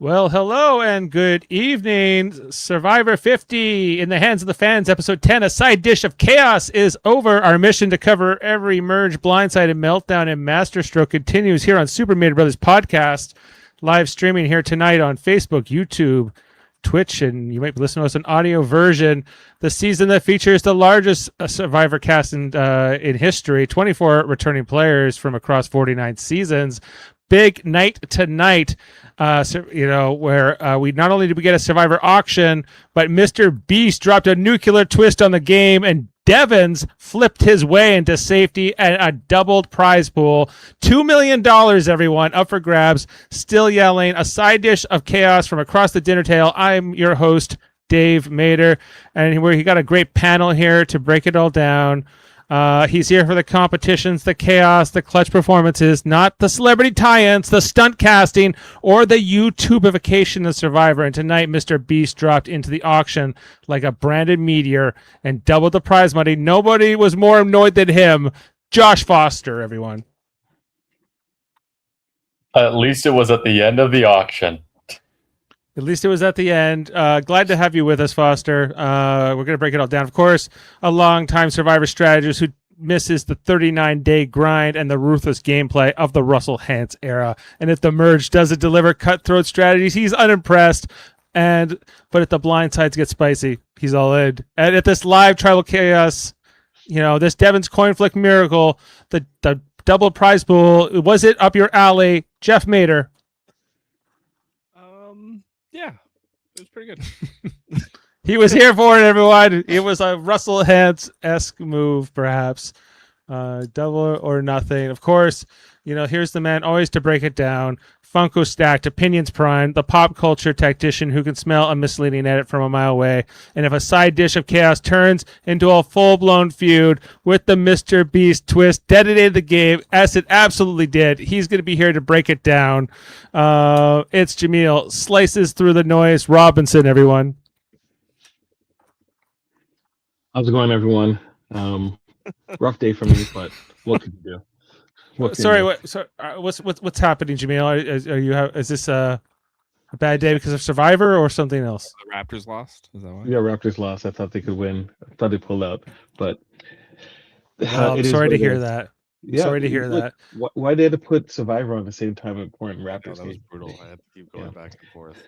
Well, hello and good evening. Survivor 50 in the hands of the fans, episode 10, a side dish of chaos is over. Our mission to cover every merge, blindside, and meltdown and masterstroke continues here on Super Mario Brothers podcast, live streaming here tonight on Facebook, YouTube, Twitch, and you might be listening to us an audio version. The season that features the largest Survivor cast in history, 24 returning players from across 49 seasons. Big night tonight, where we not only did we get a Survivor auction, but MrBeast dropped a nuclear twist on the game, and Devons flipped his way into safety and a doubled prize pool. $2 million, everyone, up for grabs. Still yelling, a side dish of chaos from across the dinner table. I'm your host, Dave Mader, and he got a great panel here to break it all down. He's here for the competitions, the chaos, the clutch performances, not the celebrity tie-ins, the stunt casting, or the YouTubeification of Survivor. And tonight, MrBeast dropped into the auction like a branded meteor and doubled the prize money. Nobody was more annoyed than him. Josh Foster, everyone. At least it was at the end of the auction. At least it was at the end. Glad to have you with us, Foster. We're going to break it all down. Of course, a long-time Survivor strategist who misses the 39-day grind and the ruthless gameplay of the Russell Hantz era. And if the merge doesn't deliver cutthroat strategies, he's unimpressed. But if the blind sides get spicy, he's all in. And at this live tribal chaos, this Devon's coin flick miracle, the double prize pool, was it up your alley? Jeff Mader. Yeah, it was pretty good. He was here for it, everyone. It was a Russell Hantz-esque move, perhaps. Double or nothing. Of course, here's the man always to break it down. Funko Stacked, Opinions Prime, the pop culture tactician who can smell a misleading edit from a mile away. And if a side dish of chaos turns into a full-blown feud with the MrBeast twist, detonated the game, as it absolutely did. He's going to be here to break it down. It's Jaemeel. Slices through the noise. Robinson, everyone. How's it going, everyone? Rough day for me, but what can you do? What's happening, Jaemeel? Is this a bad day because of Survivor or something else? The Raptors lost. Is that why? Yeah, Raptors lost. I thought they could win. I thought they pulled out, but I'm sorry to hear that. Yeah, sorry to hear that. Why they had to put Survivor on the same time important Raptors? That was brutal. I had to keep going back and forth.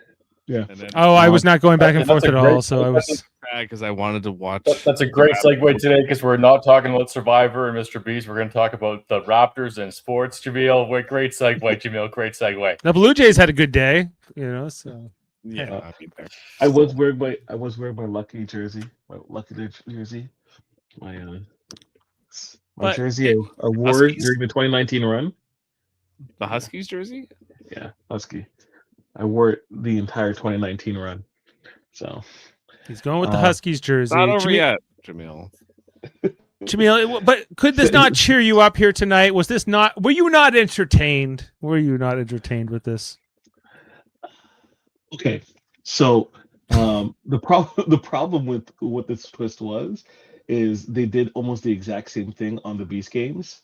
Yeah. And then, I was not going back and forth at all, so I was because I wanted to watch. That's a great segue today because we're not talking about Survivor and MrBeast. We're going to talk about the Raptors and sports. Jaemeel, great segue, Jaemeel. Great segue. The Blue Jays had a good day, So yeah, I was wearing my lucky jersey, my jersey I wore during the 2019 run. The Huskies jersey. Yeah, Husky. I wore it the entire 2019 run. So he's going with the Huskies jersey. Not over yet, Jaemeel. Jaemeel, but could this not cheer you up here tonight? Were you not entertained? Were you not entertained with this? Okay. So the problem with what this twist is they did almost the exact same thing on the Beast games.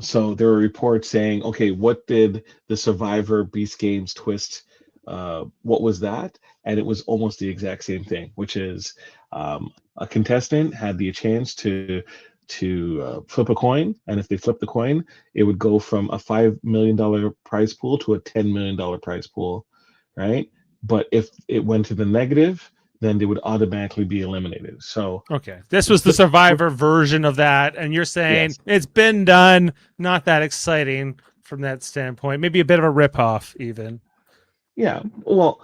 So there were reports saying, okay, what did the Survivor Beast Games twist? What was that? And it was almost the exact same thing, which is a contestant had the chance to flip a coin, and if they flipped the coin, it would go from a $5 million prize pool to a $10 million prize pool, right? But if it went to the negative, then they would automatically be eliminated. So okay, this was the Survivor version of that, and you're saying yes. It's been done, not that exciting from that standpoint. Maybe a bit of a ripoff, even. Yeah, well,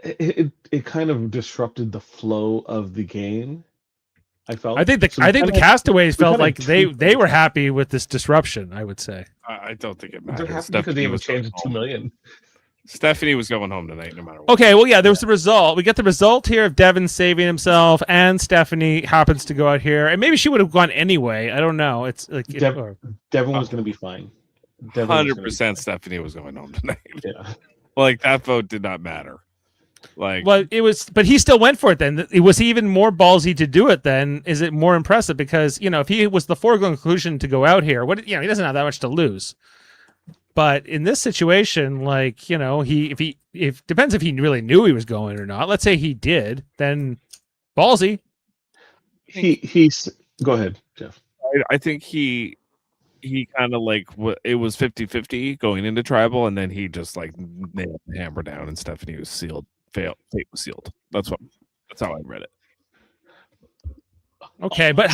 it kind of disrupted the flow of the game. I think the castaways felt like they were happy with this disruption. I would say. I don't think it They're matters. happy because they have a chance of $2 million. Stephanie was going home tonight, no matter what. Okay, well, yeah, there was the result. We get the result here of Devon saving himself, and Stephanie happens to go out here, and maybe she would have gone anyway. I don't know. It's like Devon was going to be fine. 100% Stephanie was going home tonight. Yeah, like that vote did not matter. Like, well, it was, but he still went for it. Then it was even more ballsy to do it. Then is it more impressive because if he was the foregone conclusion to go out here, he doesn't have that much to lose. But in this situation, like, you know, if depends if he really knew he was going or not. Let's say he did, then ballsy. He's go ahead, Jeff. I think he kind of like it was 50-50 going into tribal, and then he just like nailed the hammer down, and Stephanie was sealed. Fate was sealed. That's how I read it. Okay, but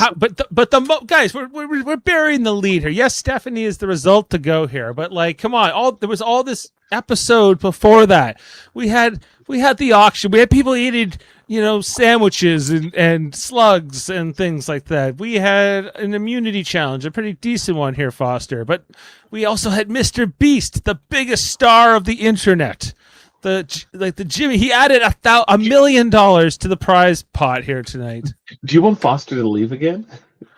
guys, we're burying the lead here. Yes, Stephanie is the result to go here, but like, come on, there was all this episode before that. We had the auction. We had people eating, you know, sandwiches and slugs and things like that. We had an immunity challenge, a pretty decent one here, Foster. But we also had MrBeast, the biggest star of the internet. The Jimmy, he added $1 million to the prize pot here tonight. Do you want Foster to leave again?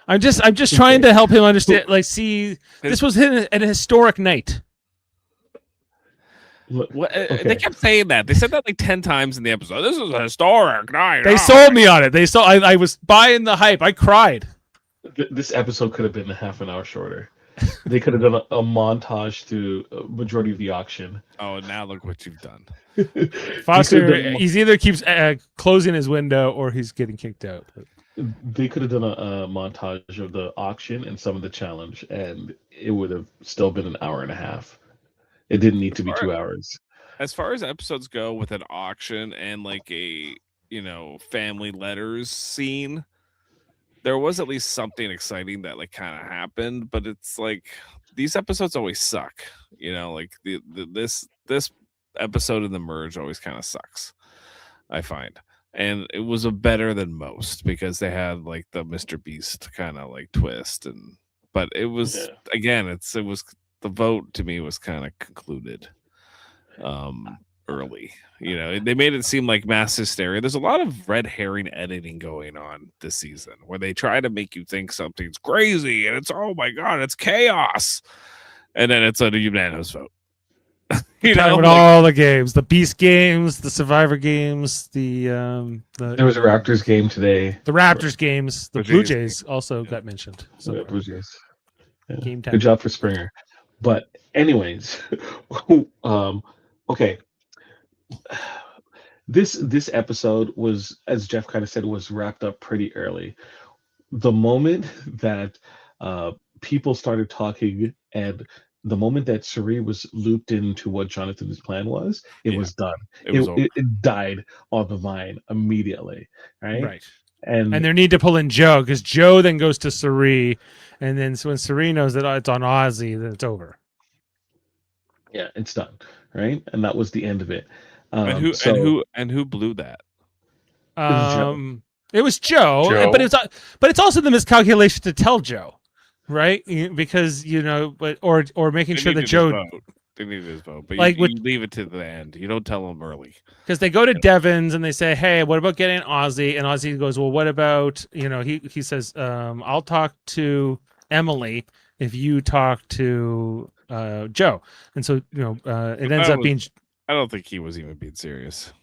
I'm just trying to help him understand. Like, see, this was an historic night. Okay. They kept saying that. They said that like 10 times in the episode. This is a historic night. They sold me on it. I was buying the hype. I cried. This episode could have been a half an hour shorter. They could have done a montage through a majority of the auction. Oh, now look what you've done. Foster, he's either keeps closing his window or he's getting kicked out. They could have done a montage of the auction and some of the challenge, and it would have still been an hour and a half. It didn't need to be 2 hours. As far as episodes go with an auction and like a, you know, family letters scene, there was at least something exciting that like kind of happened, but it's like these episodes always suck, you know, like this episode in the merge always kind of sucks, I find. And it was a better than most because they had like the MrBeast kind of like twist, but it was again, it was the vote to me was kind of concluded early. You know, they made it seem like mass hysteria. There's a lot of red herring editing going on this season where they try to make you think something's crazy and it's, oh my God, it's chaos. And then it's a unanimous vote. You know, like, all the games, the Beast games, the Survivor games, there was a Raptors game today. The Raptors games, the Blue Jays also got mentioned. So yeah, Blue Jays. Yeah. Game time. Good job for Springer. But anyways, okay. This episode was, as Jeff kind of said, was wrapped up pretty early. The moment that people started talking and the moment that Suri was looped into what Jonathan's plan was, it was done. It died on the vine immediately, right? Right. And they need to pull in Joe because Joe then goes to Suri, and then when Suri knows that it's on Ozzy, then it's over. Yeah, it's done, right? And that was the end of it. And who blew that? It was Joe. But it's also the miscalculation to tell Joe, right? Because you know, or making sure that Joe. They needed his vote, but like you leave it to the end. You don't tell them early because they go to Devon's and they say, "Hey, what about getting Ozzy?" And Ozzy goes, "Well, what about He says, "I'll talk to Emily if you talk to Joe." And so it ends up being. I don't think he was even being serious.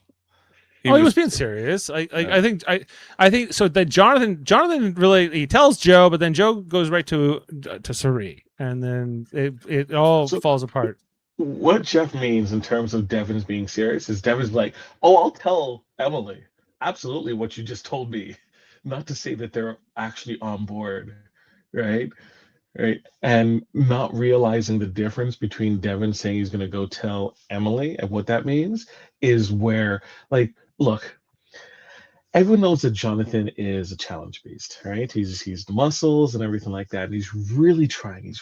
He was being serious. I think so. That Jonathan really he tells Joe, but then Joe goes right to Suri, and then it all falls apart. What Jeff means in terms of Devon's being serious is Devon's like, "Oh, I'll tell Emily absolutely what you just told me," not to say that they're actually on board, right? Right, and not realizing the difference between Devon saying he's going to go tell Emily and what that means is where, like, look, everyone knows that Jonathan is a challenge beast, right? He's the muscles and everything like that, and he's really trying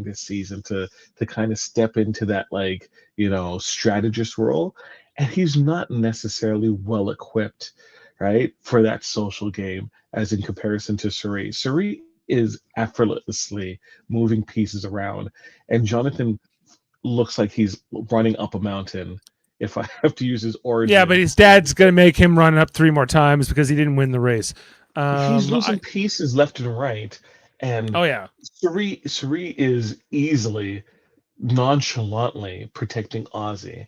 this season to kind of step into that, like, strategist role, and he's not necessarily well equipped, right, for that social game as in comparison to Suri. Suri is effortlessly moving pieces around, and Jonathan looks like he's running up a mountain, if I have to use his origin. Yeah, but his dad's gonna make him run up 3 more times because he didn't win the race. He's losing pieces left and right, and Suri is easily nonchalantly protecting Ozzy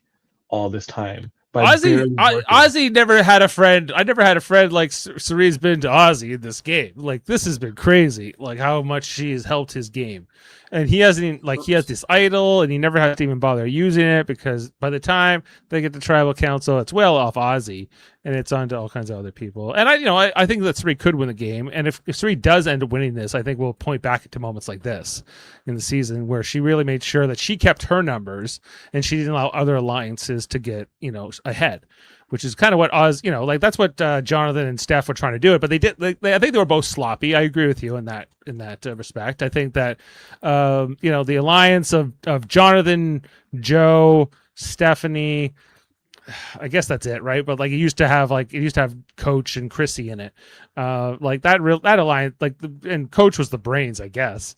all this time. Ozzy never had a friend. I never had a friend like Suri's been to Ozzy in this game. Like, this has been crazy. Like, how much she has helped his game, And he hasn't even, like, he has this idol, and he never has to even bother using it because by the time they get to tribal council, it's well off Ozzy, and it's on to all kinds of other people. And I think that Suri could win the game, and if Suri does end up winning this, I think we'll point back to moments like this in the season where she really made sure that she kept her numbers and she didn't allow other alliances to get ahead. Which is kind of what Oz, that's what Jonathan and Steph were trying to do it, but they did. I think they were both sloppy. I agree with you in that respect. I think that the alliance of Jonathan, Joe, Stephanie, I guess that's it, right? But it used to have Coach and Chrissy in it, that alliance, and Coach was the brains, I guess.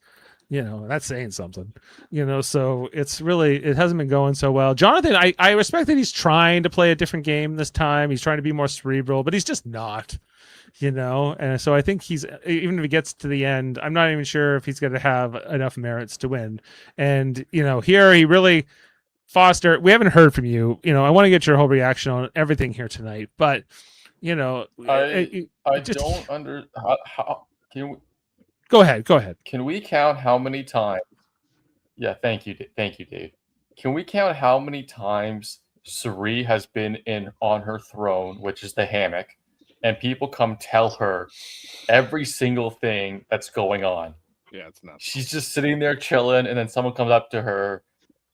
That's saying something, so it hasn't been going so well. Jonathan, I respect that he's trying to play a different game this time. He's trying to be more cerebral, but he's just not, and so I think even if he gets to the end, I'm not even sure if he's going to have enough merits to win. And, here he really, Foster, we haven't heard from you. I want to get your whole reaction on everything here tonight, but, I don't under how can we, Go ahead. Can we count how many times? Yeah, thank you, Dave. Can we count how many times Suri has been on her throne, which is the hammock, and people come tell her every single thing that's going on? Yeah, it's not. She's just sitting there chilling, and then someone comes up to her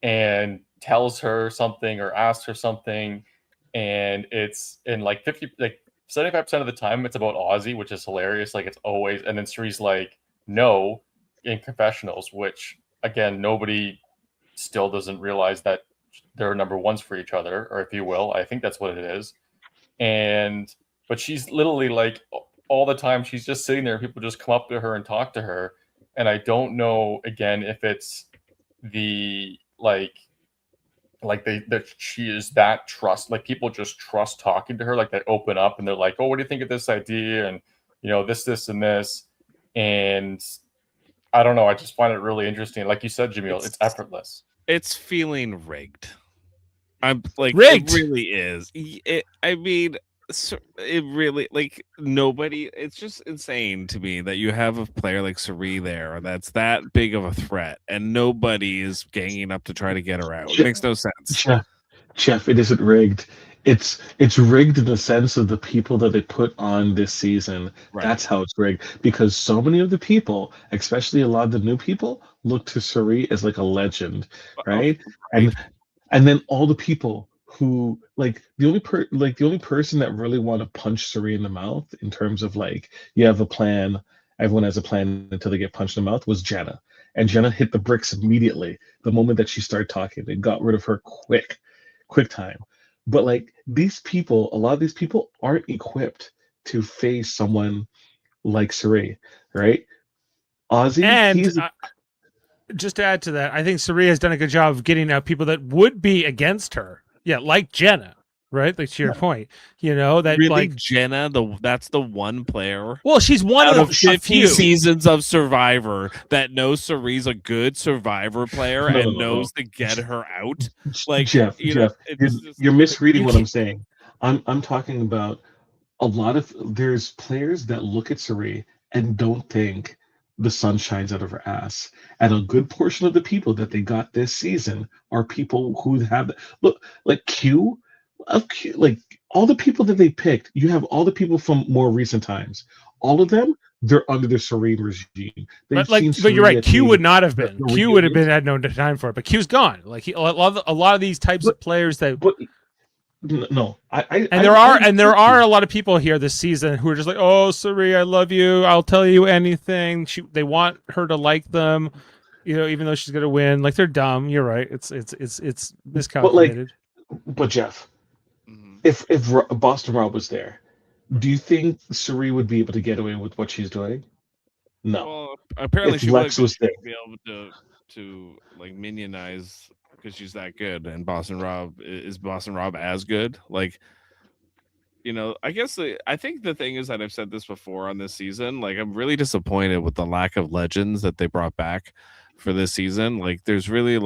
and tells her something or asks her something, and it's in 75% of the time it's about Ozzy, which is hilarious. It's always, and then Suri's like, no, in confessionals, which again, nobody still doesn't realize that they're number ones for each other, or if you will, I think that's what it is. But she's literally all the time, she's just sitting there. People just come up to her and talk to her. And I don't know, again, if it's the that she is that trust, people just trust talking to her, they open up and they're like, oh, what do you think of this idea? And, this, and this. And I don't know. I just find it really interesting. Like you said, Jaemeel, it's effortless. It's feeling rigged. I'm rigged. It really is. It really, nobody. It's just insane to me that you have a player like Suri there that's that big of a threat, and nobody is ganging up to try to get her out. It makes no sense. Jeff, it isn't rigged. It's rigged in the sense of the people that they put on this season. Right. That's how it's rigged, because so many of the people, especially a lot of the new people, look to Suri as a legend, right? And then all the people who the only person that really want to punch Suri in the mouth in terms of you have a plan, everyone has a plan until they get punched in the mouth, was Jenna. And Jenna hit the bricks immediately the moment that she started talking. They got rid of her quick time. But a lot of these people aren't equipped to face someone like Suri, right? Ozzy, and just to add to that, I think Suri has done a good job of getting out people that would be against her. Yeah, like Jenna, right? To your point, that really, Jenna, that's the one player. Well, she's one out of 50 seasons of Survivor that knows Suri's a good Survivor player and knows to get her out. Jeff, you're misreading what I'm saying. I'm talking about there's players that look at Suri and don't think the sun shines out of her ass. And a good portion of the people that they got this season are people who have Q, all the people that they picked. You have all the people from more recent times. All of them, they're under the Serene regime. But you're right. Q would not have been. Q would have had no time for it. But Q's gone. A lot of these types of players that. No, there are a lot of people here this season who are just like, oh, Suri, I love you. I'll tell you anything. They want her to like them, even though she's gonna win. They're dumb. You're right. It's miscalculated. But Jeff, if Boston Rob was there, do you think Suri would be able to get away with what she's doing? No. Well, apparently she Lex was there, be able to minionize. Because she's that good, and Boston Rob as good? I guess I think the thing is that I've said this before on this season. I'm really disappointed with the lack of legends that they brought back for this season. There's really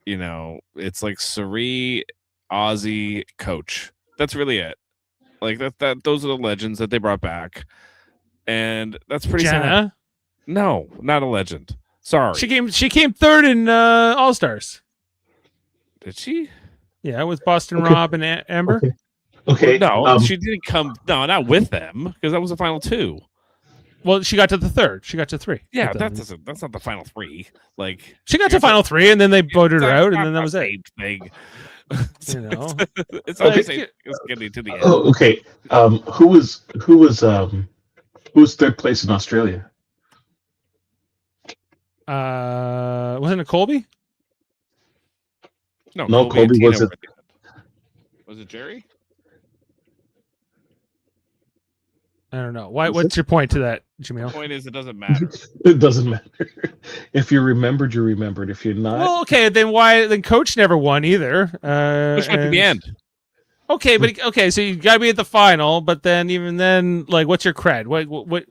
it's Suri, Ozzy, Coach. That's really it. That those are the legends that they brought back, and that's pretty Jenna? sad. No, not a legend. Sorry. She came third in All Stars. Did she? Yeah, with Boston Okay. Rob and Amber. Okay. No, she didn't come. No, not with them because that was the final 2. Well, she got to the third. She got to 3. Yeah, with them. that's not the final 3. Like She got to final 3, and then they voted her out, and then that was it. same thing. You know, It's Like, always getting to the end. Oh, okay. Who was third place in Australia? wasn't it Colby? No, Colby and Tina wasn't. were at the end. Was it Jerry? I don't know. What's your point to that, Jaemeel? The point is, it doesn't matter. It doesn't matter. If you remembered, you remembered. If you're not, Well, okay, then why? Then Coach never won either. Which got to the end. Okay, but so you got to be at the final. But then, even then, like, what's your cred? What? Who I'm would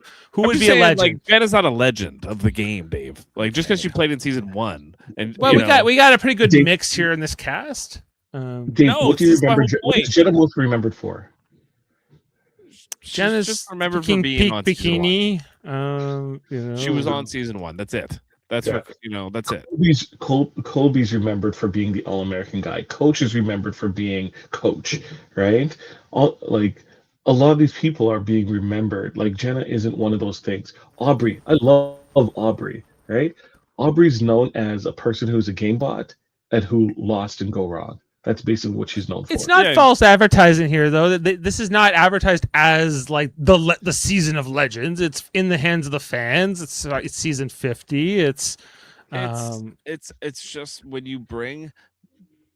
just be saying, a legend? Like Jen is not a legend of the game, Dave. Like just because she played in season 1, and Well, we got a pretty good Dave- mix here in this cast. Dave, No, what do you this is my remember? whole What is point. Jenna most remembered for? Jen is just remembered for being on season 1. Bikini. You know, She was on season 1. That's it. That's Yeah. that's it. Colby's remembered for being the All-American guy. Coach is remembered for being coach, right? A lot of these people are being remembered. Like Jenna isn't one of those things. Aubrey, I love Aubrey, right? Aubrey's known as a person who's a game bot and who lost and go wrong. That's basically what she's known for. It's not Yeah. false advertising here, though. This is not advertised as like the season of legends. It's in the hands of the fans. It's season 50. It's just when you bring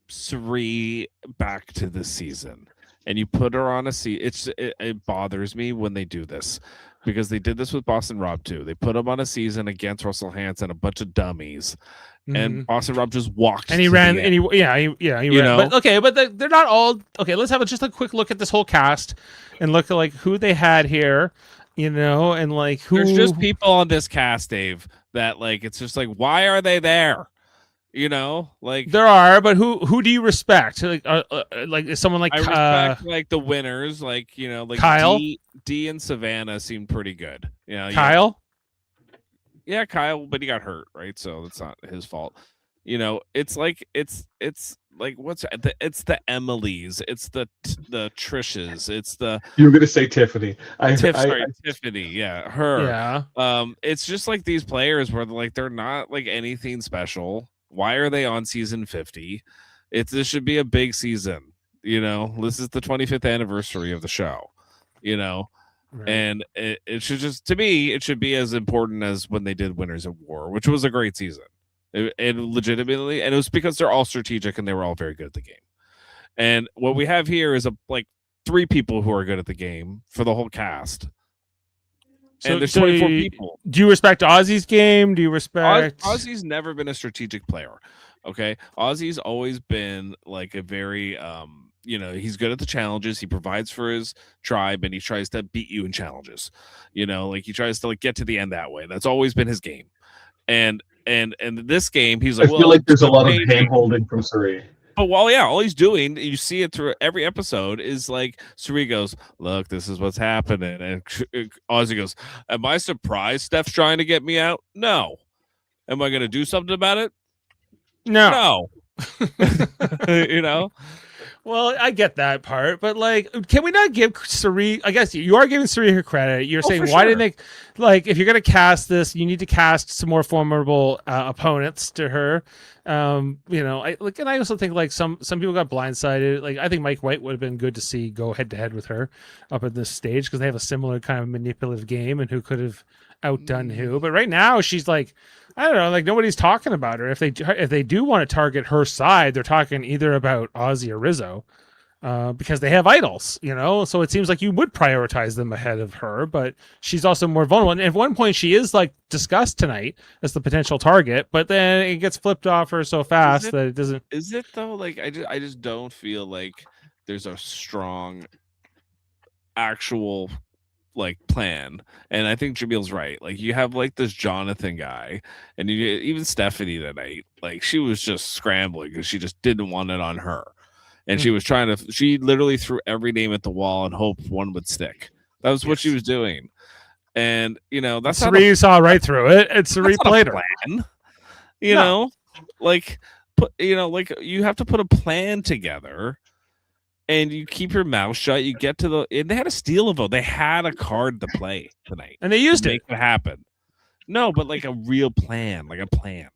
Suri back to the season and you put her on a season, it bothers me when they do this because they did this with Boston Rob too. They put him on a season against Russell Hanson, a bunch of dummies, and Boston Rob just walked. And he to ran, the and end. he ran. know? But okay, but they're not all okay. Let's have just a quick look at this whole cast and look at like who they had here, you know, and like who. There's just people on this cast, Dave, that like it's just like why are they there? You know, like There are, but who do you respect? Like is someone like I respect like the winners, like like Kyle? D and Savannah seemed pretty good. Kyle? Yeah, Kyle, but he got hurt, right? So that's not his fault. It's like it's like it's the Emilys, it's the Trishes, it's the You were gonna say Tiffany. Tiffany, yeah, her. Yeah. It's just like these players where like they're not like anything special. Why are they on season 50? This should be a big season. This is the 25th anniversary of the show. Right. And it should just, to me, it should be as important as when they did Winners of War, which was a great season. And legitimately, and it was because they're all strategic and they were all very good at the game. And what we have here is like 3 people who are good at the game for the whole cast. And there's 24 people. Do you respect Ozzy's game? Do you respect Ozzy's never been a strategic player. Okay. Ozzy's always been like a very he's good at the challenges. He provides for his tribe and he tries to beat you in challenges. Like he tries to like get to the end that way. That's always been his game. And this game, he's like, I feel like there's a lot of hand holding from Suri. But all he's doing, you see it through every episode, is like Suri goes, "Look, this is what's happening," and Ozzy goes, "Am I surprised Steph's trying to get me out? No. Am I going to do something about it? No. No." Well, I get that part, but like, can we not give Suri? I guess you are giving Suri her credit. You're saying why didn't they? Like, if you're gonna cast this, you need to cast some more formidable opponents to her. And I also think like some people got blindsided. Like, I think Mike White would have been good to see go head to head with her up at this stage because they have a similar kind of manipulative game and who could have outdone who. But right now, she's like, I don't know, like nobody's talking about her. If they do want to target her side, they're talking either about Ozzy or Rizzo, because they have idols, So it seems like you would prioritize them ahead of her, but she's also more vulnerable. And at one point, she is like discussed tonight as the potential target, but then it gets flipped off her so fast that it doesn't. Is it though? Like I just don't feel like there's a strong actual like plan. And I think Jameel's right. Like you have like this Jonathan guy, and even Stephanie tonight, like she was just scrambling because she just didn't want it on her, and she was she literally threw every name at the wall and hoped one would stick. That was what she was doing. And that's Sari saw right through it. And Sari played her. Plan. No. Like you have to put a plan together, and you keep your mouth shut. You get to and they had to steal a vote. They had a card to play tonight, And they used to it. make it happen. No, but like a real plan, to make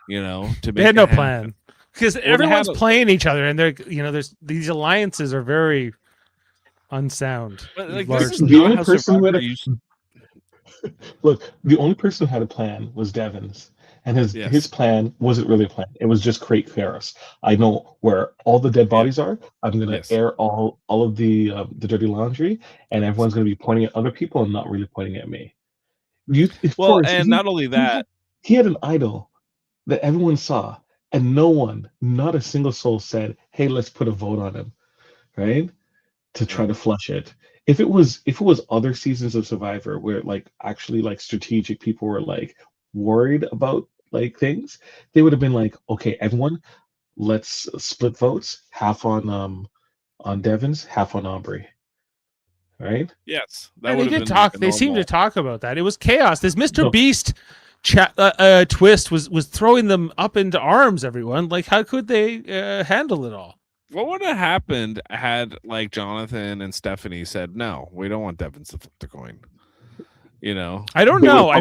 They had it no happen. plan because everyone's playing each other, and they're there's these alliances are very unsound. But like large. this is The not only how person who Survivor had a used- look, the only person who had a plan was Devins, and his plan wasn't really a plan. It was just create chaos. I know where all the dead bodies are. I'm gonna Yes. air all of the dirty laundry, and everyone's gonna be pointing at other people and not really pointing at me. Not only that, he had an idol that everyone saw, and not a single soul said, "Hey, let's put a vote on him," right? To try to flush it. If it was other seasons of Survivor where actually strategic people were worried about things, they would have been like, okay, everyone, let's split votes, half on Devins, half on Aubrey. Right? yes, And they did talk. They seemed to talk about that. It was chaos. This No. MrBeast twist was throwing them up into arms. Everyone, how could they handle it all? What would have happened had Jonathan and Stephanie said, "No, we don't want Devins to flip the coin"? I don't know.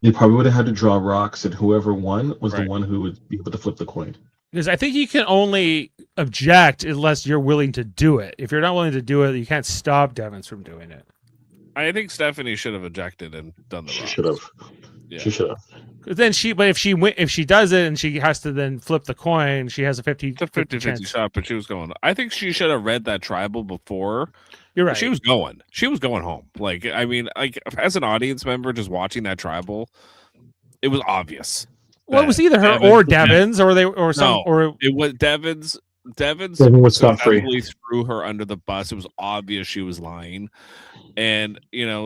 They probably would have had to draw rocks, and whoever won was Right. the one who would be able to flip the coin. Because I think you can only object unless you're willing to do it. If you're not willing to do it, you can't stop Devins from doing it. I think Stephanie should have ejected and done the She rocks. should have. Yeah. She should have. Then if she does it and she has to then flip the coin, she has a 50 It's a 50-50 shot, but she was going. I think she should have read that tribal before. You're right. She was going home. As an audience member, just watching that tribal, it was obvious. Well, it was either her or Devins, or it was Devins. Devins was scot-free. successfully threw her under the bus. It was obvious she was lying. And,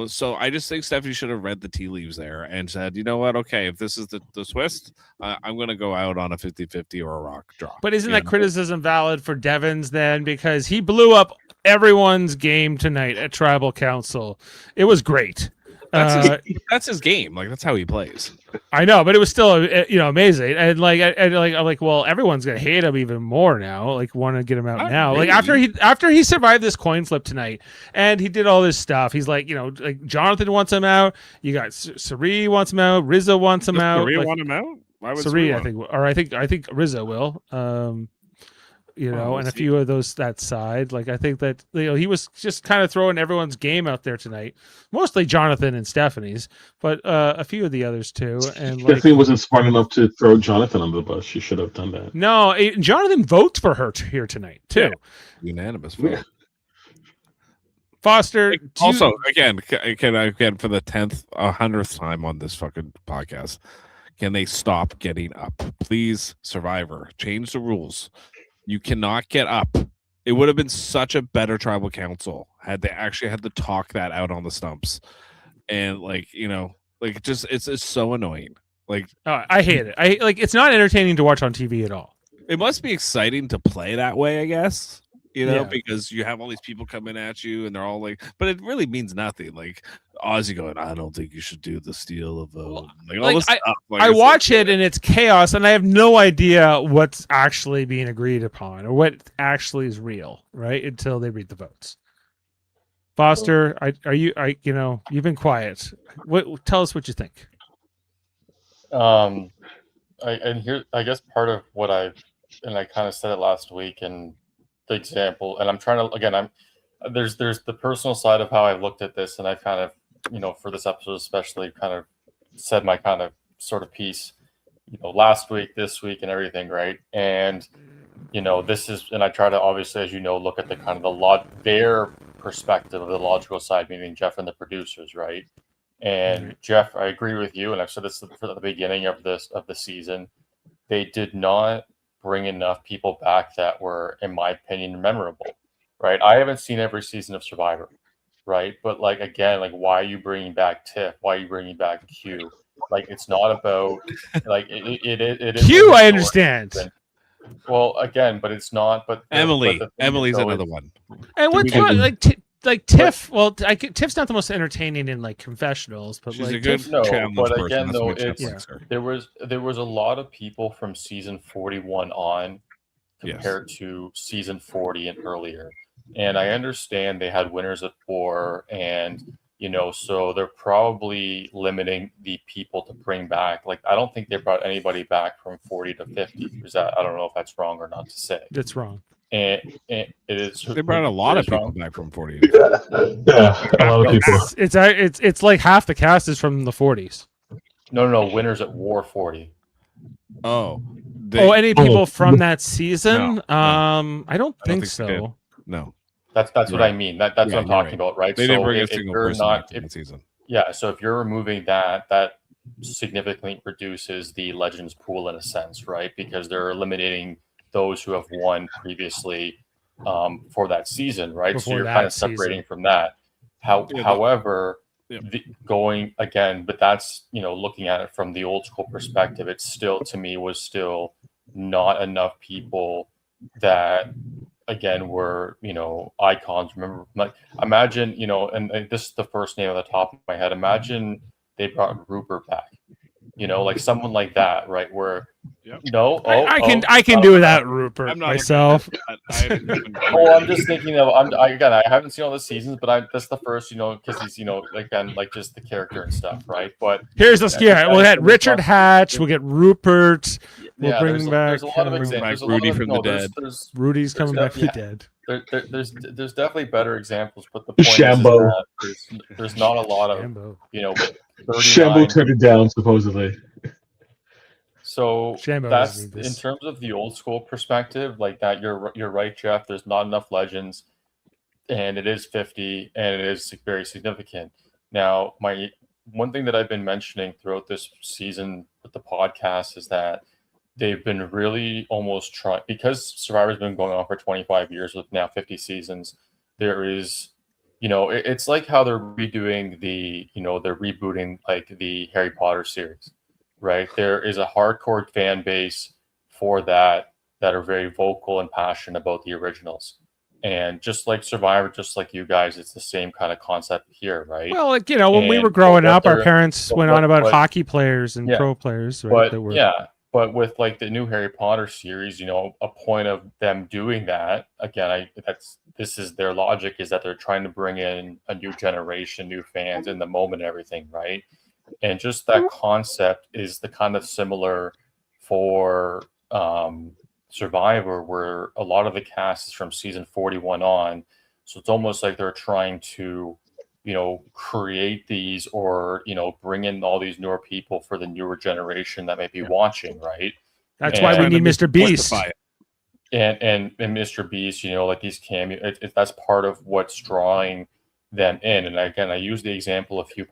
so I just think Stephanie should have read the tea leaves there and said, you know what? Okay, if this is the twist, I'm going to go out on a 50-50 or a rock draw. But isn't that criticism valid for Devins then? Because he blew up everyone's game tonight at Tribal Council. It was great. That's his game. That's how he plays. I know, but it was still amazing. And I'm like, well, everyone's gonna hate him even more now. Want to get him out now. Really. After he survived this coin flip tonight, and he did all this stuff. He's Jonathan wants him out. You got Sari wants him out. Rizzo wants him out. Sari want him out? Why would Sari, want I think Rizzo will. And a few of those that side. I think that he was just kind of throwing everyone's game out there tonight. Mostly Jonathan and Stephanie's, but a few of the others too. And Stephanie wasn't smart enough to throw Jonathan under the bus. She should have done that. No, Jonathan votes for her here tonight too. Yeah. Unanimous vote. Yeah. Foster. Also, again, for the 100th time on this fucking podcast, can they stop getting up? Please, Survivor, change the rules. You cannot get up. It would have been such a better tribal council had they actually had to talk that out on the stumps. And it's so annoying. I hate it. It's not entertaining to watch on TV at all. It must be exciting to play that way, I guess. Yeah. Because you have all these people coming at you and they're all but it really means nothing. Ozzy going, I don't think you should do the steal of vote. All this stuff. I watch it and it's chaos, and I have no idea what's actually being agreed upon or what actually is real, right? Until they read the votes. Foster, you've been quiet. Tell us what you think. I guess part of what I kind of said it last week, and the example, and I'm trying to there's the personal side of how I looked at this, and I kind of for this episode especially kind of said my kind of sort of piece last week, this week, and everything, right? And this is, and I try to obviously, as look at the kind of their perspective of the logical side, meaning Jeff and the producers, right? And Jeff, I agree with you, and I've said this for the beginning of the season. They did not bring enough people back that were, in my opinion, memorable, right? I haven't seen every season of Survivor, right? But why are you bringing back Tiff? Why are you bringing back Q? It's not about it is Q. I understand. Well, again, but it's not. But Emily's another one. And what's like Tiff. Well, Tiff's not the most entertaining in like confessionals, but She's like a good Tiff, No, challenge but person. again, That's though, why Jeff it's likes her. there was a lot of people from season 41 on Yes. compared to season 40 and earlier. And I understand they had winners at war, and so they're probably limiting the people to bring back. Like, I don't think they brought anybody back from 40 to 50. Is that, I don't know if that's wrong or not to say. that's wrong. And it is. They brought a lot it of is people wrong. back from 40. Yeah, a lot of people. It's like half the cast is from the 40s. No, winners at war 40. Oh. Any people Oh, from no. that season? No. I don't think think so. they did. No. That's what Right. I mean. That's Yeah, what I'm you're talking right. about, right? They didn't So bring a if single you're person not, back from that season. yeah. So if you're removing that significantly reduces the Legends pool in a sense, right? Because they're eliminating those who have won previously for that season, right? So Before you're that kind of separating season. from that. However, Yep. going again, but that's looking at it from the old school perspective, it's still, to me, was still not enough people that again were icons. Remember, like, imagine and this is the first name on the top of my head. Imagine they brought Rupert back, like someone like that, right? Where Yep. I can do that, Rupert, I'm not myself. I'm just thinking of I haven't seen all the seasons, but that's the first, because he's again, like, just the character and stuff, right? But Here's the we'll get Richard Hatch, we'll get Rupert, we'll bring back there's a lot of examples. Rudy from the dead. Rudy's coming back from the there's dead. there's definitely better examples, but the point Shambo. is that there's not a lot of Shambo. 39. Shambo turned it down, supposedly. So Shambo that's doesn't need in this. terms of the old school perspective, like that. You're right, Jeff. There's not enough legends, and it is 50, and it is very significant. Now, my one thing that I've been mentioning throughout this season with the podcast is that they've been really almost trying, because Survivor's been going on for 25 years with now 50 seasons. There is, it's like how they're redoing they're rebooting like the Harry Potter series. Right, there is a hardcore fan base for that are very vocal and passionate about the originals, and just like Survivor, just like you guys, it's the same kind of concept here, right? Well, like, when we were growing up, our parents went on about but- hocky players and pro players, right? But with like the new Harry Potter series, a point of them doing that again, this is their logic, is that they're trying to bring in a new generation, new fans in the moment, and everything, right? And just that concept is the kind of similar for Survivor, where a lot of the cast is from season 41 on. So it's almost like they're trying to, create these or, bring in all these newer people for the newer generation that may be watching, right? That's why we need MrBeast. And MrBeast, like these cameos, that's part of what's drawing them in. And again, I used the example a few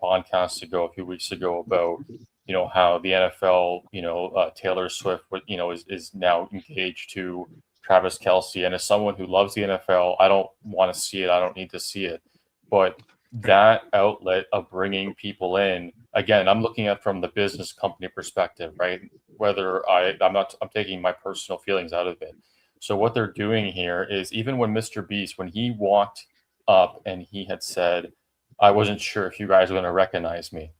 weeks ago about how the NFL, Taylor Swift, is now engaged to Travis Kelce. And as someone who loves the NFL, I don't want to see it. I don't need to see it. But that outlet of bringing people in, again, I'm looking at from the business company perspective, right? Whether I'm taking my personal feelings out of it. So what they're doing here is, even when MrBeast, when he walked up and he had said, I wasn't sure if you guys were going to recognize me,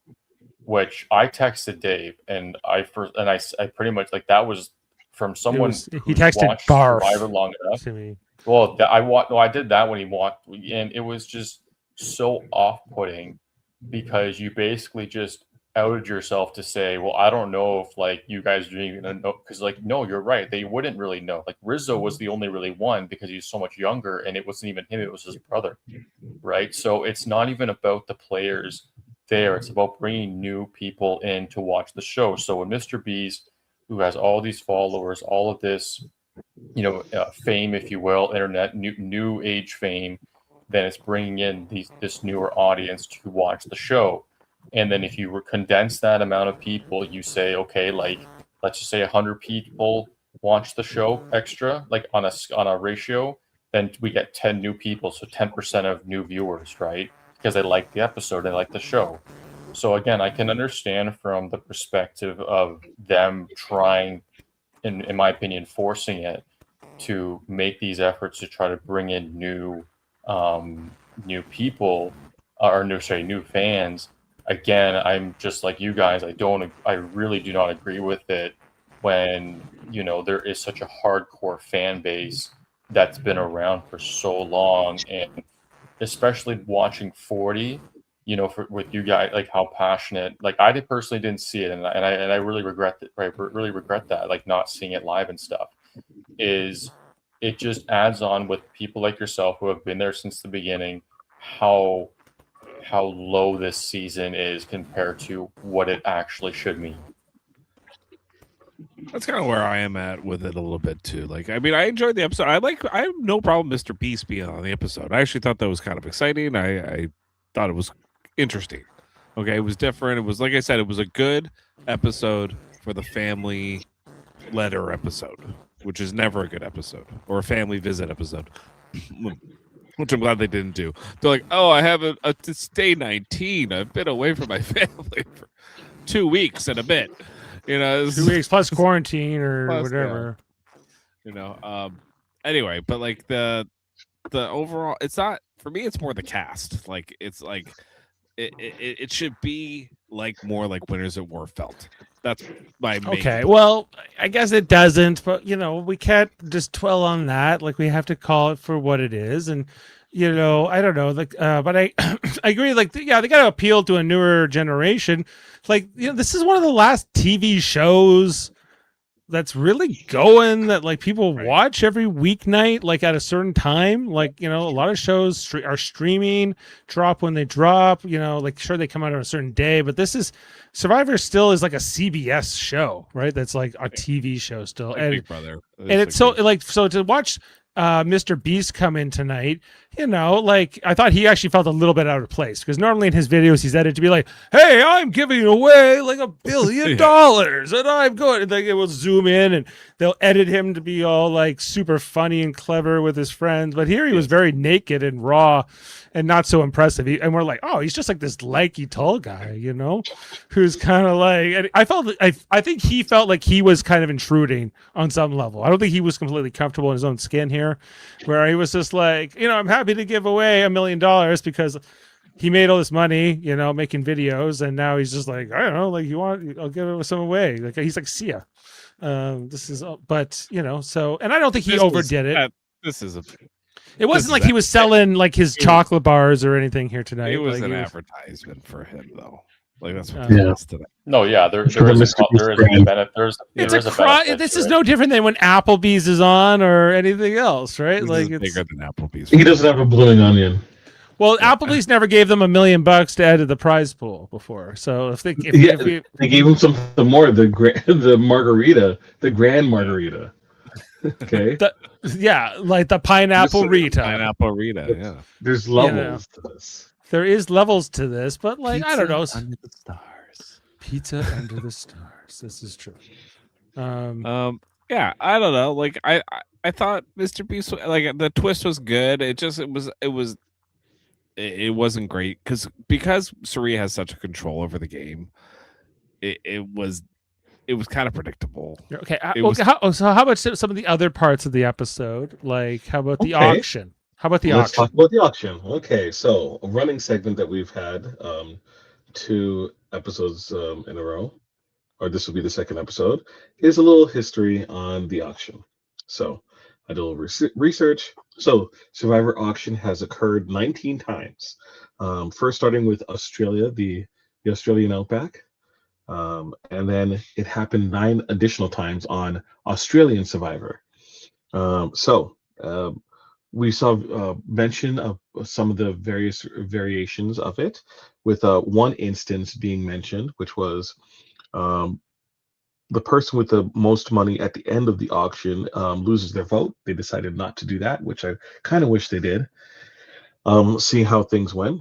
which I texted Dave, and I pretty much, like, that was from someone he texted Survivor long enough to me. Well, I did that when he walked, and it was just so off-putting, because you basically just outed yourself to say, well, I don't know if, like, you guys didn't even know, because, like, no, you're right, they wouldn't really know. Like, Rizzo was the only really one, because he's so much younger, and it wasn't even him, it was his brother, right? So it's not even about the players there, it's about bringing new people in to watch the show. So when MrBeast, who has all these followers, all of this fame, if you will, internet new age fame, then it's bringing in this newer audience to watch the show. And then if you condense that amount of people, you say, okay, like, let's just say 100 people watch the show extra, like on a ratio, then we get 10 new people, so 10% of new viewers, right? Because they like the episode, they like the show. So again, I can understand from the perspective of them trying, in my opinion, forcing it to make these efforts to try to bring in new new people or new fans, again, I'm just like you guys. I really do not agree with it when there is such a hardcore fan base that's been around for so long, and especially watching 40. With you guys, like how passionate. Like I personally didn't see it, and I really regret that. Right, really regret that. Like not seeing it live and stuff. Is it just adds on with people like yourself who have been there since the beginning, how low this season is compared to what it actually should mean. That's kind of where I am at with it a little bit too. Like, I mean, I enjoyed the episode. I have no problem MrBeast being on the episode. I actually thought that was kind of exciting. I thought it was interesting. Okay, it was different. It was, like I said, it was a good episode for the family letter episode, which is never a good episode, or a family visit episode, which I'm glad they didn't do. They're like, oh, I have it's day 19. I've been away from my family for 2 weeks and a bit. 2 weeks plus quarantine or plus, whatever. Yeah. Anyway, but like the overall, it's not for me. It's more the cast. Like it's like it should be like more like Winners at War felt. That's my main okay. Well, I guess it doesn't, but we can't just dwell on that. Like we have to call it for what it is, and I don't know. Like, but I I agree. Like, they got to appeal to a newer generation. Like, this is one of the last TV shows that's really going that like people watch every weeknight, like at a certain time. Like, a lot of shows are streaming, drop when they drop, like sure they come out on a certain day, but this is Survivor still is like a CBS show, right? That's like a TV show still. Like and Big Brother. And it's so like, so to watch MrBeast come in tonight, like I thought he actually felt a little bit out of place, because normally in his videos he's edited to be like, hey, I'm giving away like $1 billion and I'm going, like it will zoom in and they'll edit him to be all like super funny and clever with his friends, but here he was very naked and raw and not so impressive. And we're like, oh, he's just like this lanky tall guy, who's kind of like, and I think he felt like he was kind of intruding on some level. I don't think he was completely comfortable in his own skin here, where he was just like, I'm happy to give away $1 million because he made all this money, making videos, and now he's just like, I don't know, like I'll give some away. Like he's like, see ya. This is, but so, and I don't think he overdid it. It wasn't like he was selling like his chocolate bars or anything here tonight. It was like, an advertisement for him, though. Like that's what it is today. No, yeah, there is a benefit. This is no different than when Applebee's is on or anything else, right? This like is bigger than Applebee's. He doesn't have a blooming onion. Well, Applebee's never gave them $1 million to add to the prize pool before. So if they gave him something more, the margarita, the grand margarita. Okay. Like the pineapple Rita. Pineapple Rita, yeah. There's levels to this. There is levels to this, but like Pizza I don't know. Under the stars. Pizza under the stars. This is true. Yeah, I don't know. Like I thought MrBeast, like the twist was good. It wasn't great because Suri has such a control over the game. It was kind of predictable. Okay. So how about some of the other parts of the episode? Like, how about the auction? Let's talk about the auction. Okay, so a running segment that we've had 2 episodes in a row, or this will be the second episode, is a little history on the auction. So I did a little research. So Survivor auction has occurred 19 times. First starting with Australia, the Australian Outback. And then it happened 9 additional times on Australian Survivor. We saw mention of some of the various variations of it, with one instance being mentioned, which was the person with the most money at the end of the auction loses their vote. They decided not to do that, which I kind of wish they did. See how things went.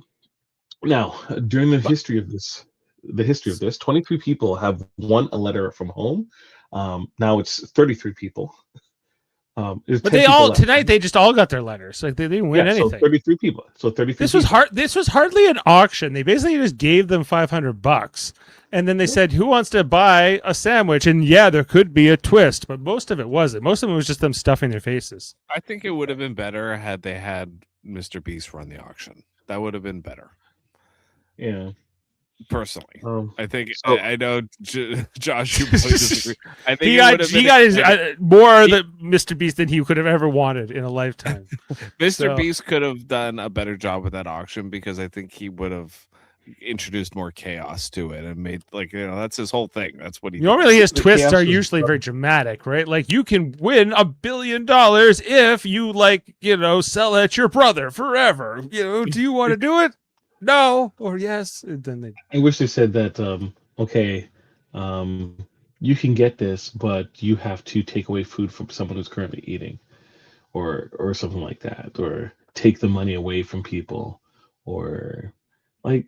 Now, during the history of this, 23 people have won a letter from home. Now it's 33 people. There's But 10 they people all left. tonight they just all got their letters. Like they didn't win Yeah, so anything. 33 people. So 33 This was people. hard. This was hardly an auction. They basically just gave them $500, and then they said, "Who wants to buy a sandwich?" And yeah, there could be a twist, but most of it wasn't. Most of it was just them stuffing their faces. I think it would have been better had they had MrBeast run the auction. That would have been better. Yeah. Personally, I think so- I know Josh, you probably disagree. I think He got his more the MrBeast than he could have ever wanted in a lifetime. MrBeast could have done a better job with that auction because I think he would have introduced more chaos to it and made that's his whole thing. That's what he Normally his The twists chaos are was- usually very dramatic, right? Like you can win $1 billion if you sell at your brother forever. Do you want to do it? No or yes. And then they I wish they said that, okay, you can get this, but you have to take away food from someone who's currently eating, or something like that, or take the money away from people, or like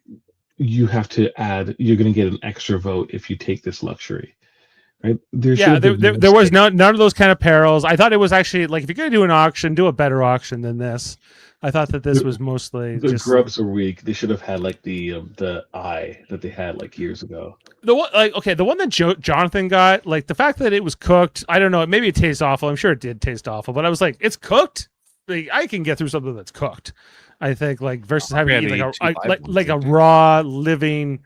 you have to add, you're going to get an extra vote if you take this luxury, right? There was none of those kind of perils. I thought it was actually like if you're going to do an auction, do a better auction than this. I thought that this was mostly the just grubs were weak. They should have had like the eye that they had like years ago. the one. The one that Jonathan got, like the fact that it was cooked. I don't know. Maybe it tastes awful. I'm sure it did taste awful, but I was like, it's cooked. Like, I can get through something that's cooked. I think versus having to eat like a raw living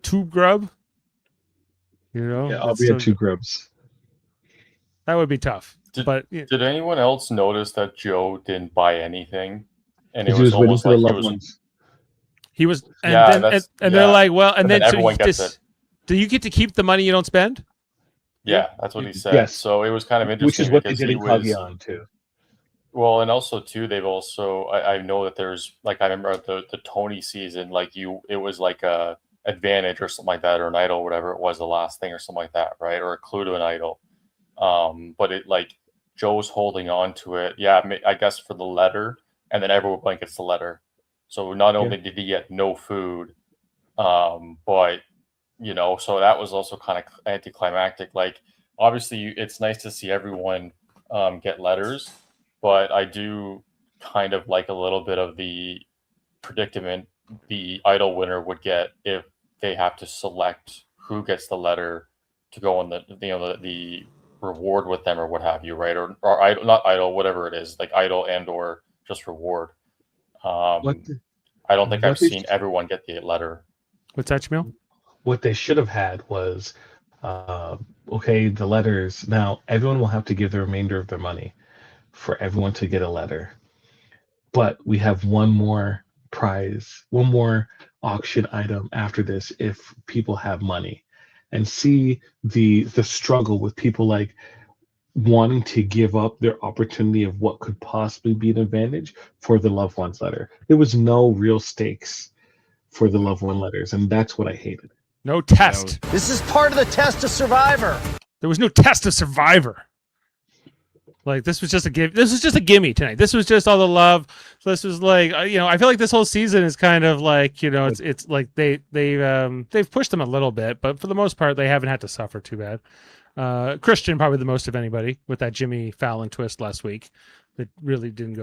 tube grub. Yeah, I'll be at 2 grubs. That would be tough. Did anyone else notice that Joe didn't buy anything, and it He was waiting almost for like the he loved was? ones. He was, and Yeah, then they're yeah. like, well, and then so everyone gets it. do you get to keep the money you don't spend? Yeah, that's what he said. Yes. So it was kind of interesting, Which is what they because did he in was. Kagian too. Well, and also too, they've also I know that there's I remember the Tony season, it was like a advantage or something like that, or an idol, whatever it was, the last thing or something like that, right? Or a clue to an idol. But it Joe's holding on to it. Yeah, I guess for the letter, and then everyone gets the letter. So not only did he get no food, but so that was also kind of anticlimactic. Like obviously, it's nice to see everyone get letters, but I do kind of like a little bit of the predicament the idol winner would get if they have to select who gets the letter to go on the reward with them or what have you, right? Or idol, not idol, whatever it is, like idol and or just reward. I don't think I've seen everyone get the letter. What's that, Jaemeel? What they should have had was, okay, the letters. Now everyone will have to give the remainder of their money for everyone to get a letter. But we have one more prize, one more auction item after this if people have money. And see the struggle with people like wanting to give up their opportunity of what could possibly be an advantage for the loved ones letter. There was no real stakes for the loved one letters, and that's what I hated. No test. This is part of the test of Survivor. There was no test of Survivor. Like this was just a give. This was just a gimme tonight. This was just all the love. So this was like I feel like this whole season is kind of like it's like they've pushed them a little bit, but for the most part they haven't had to suffer too bad. Christian probably the most of anybody with that Jimmy Fallon twist last week that really didn't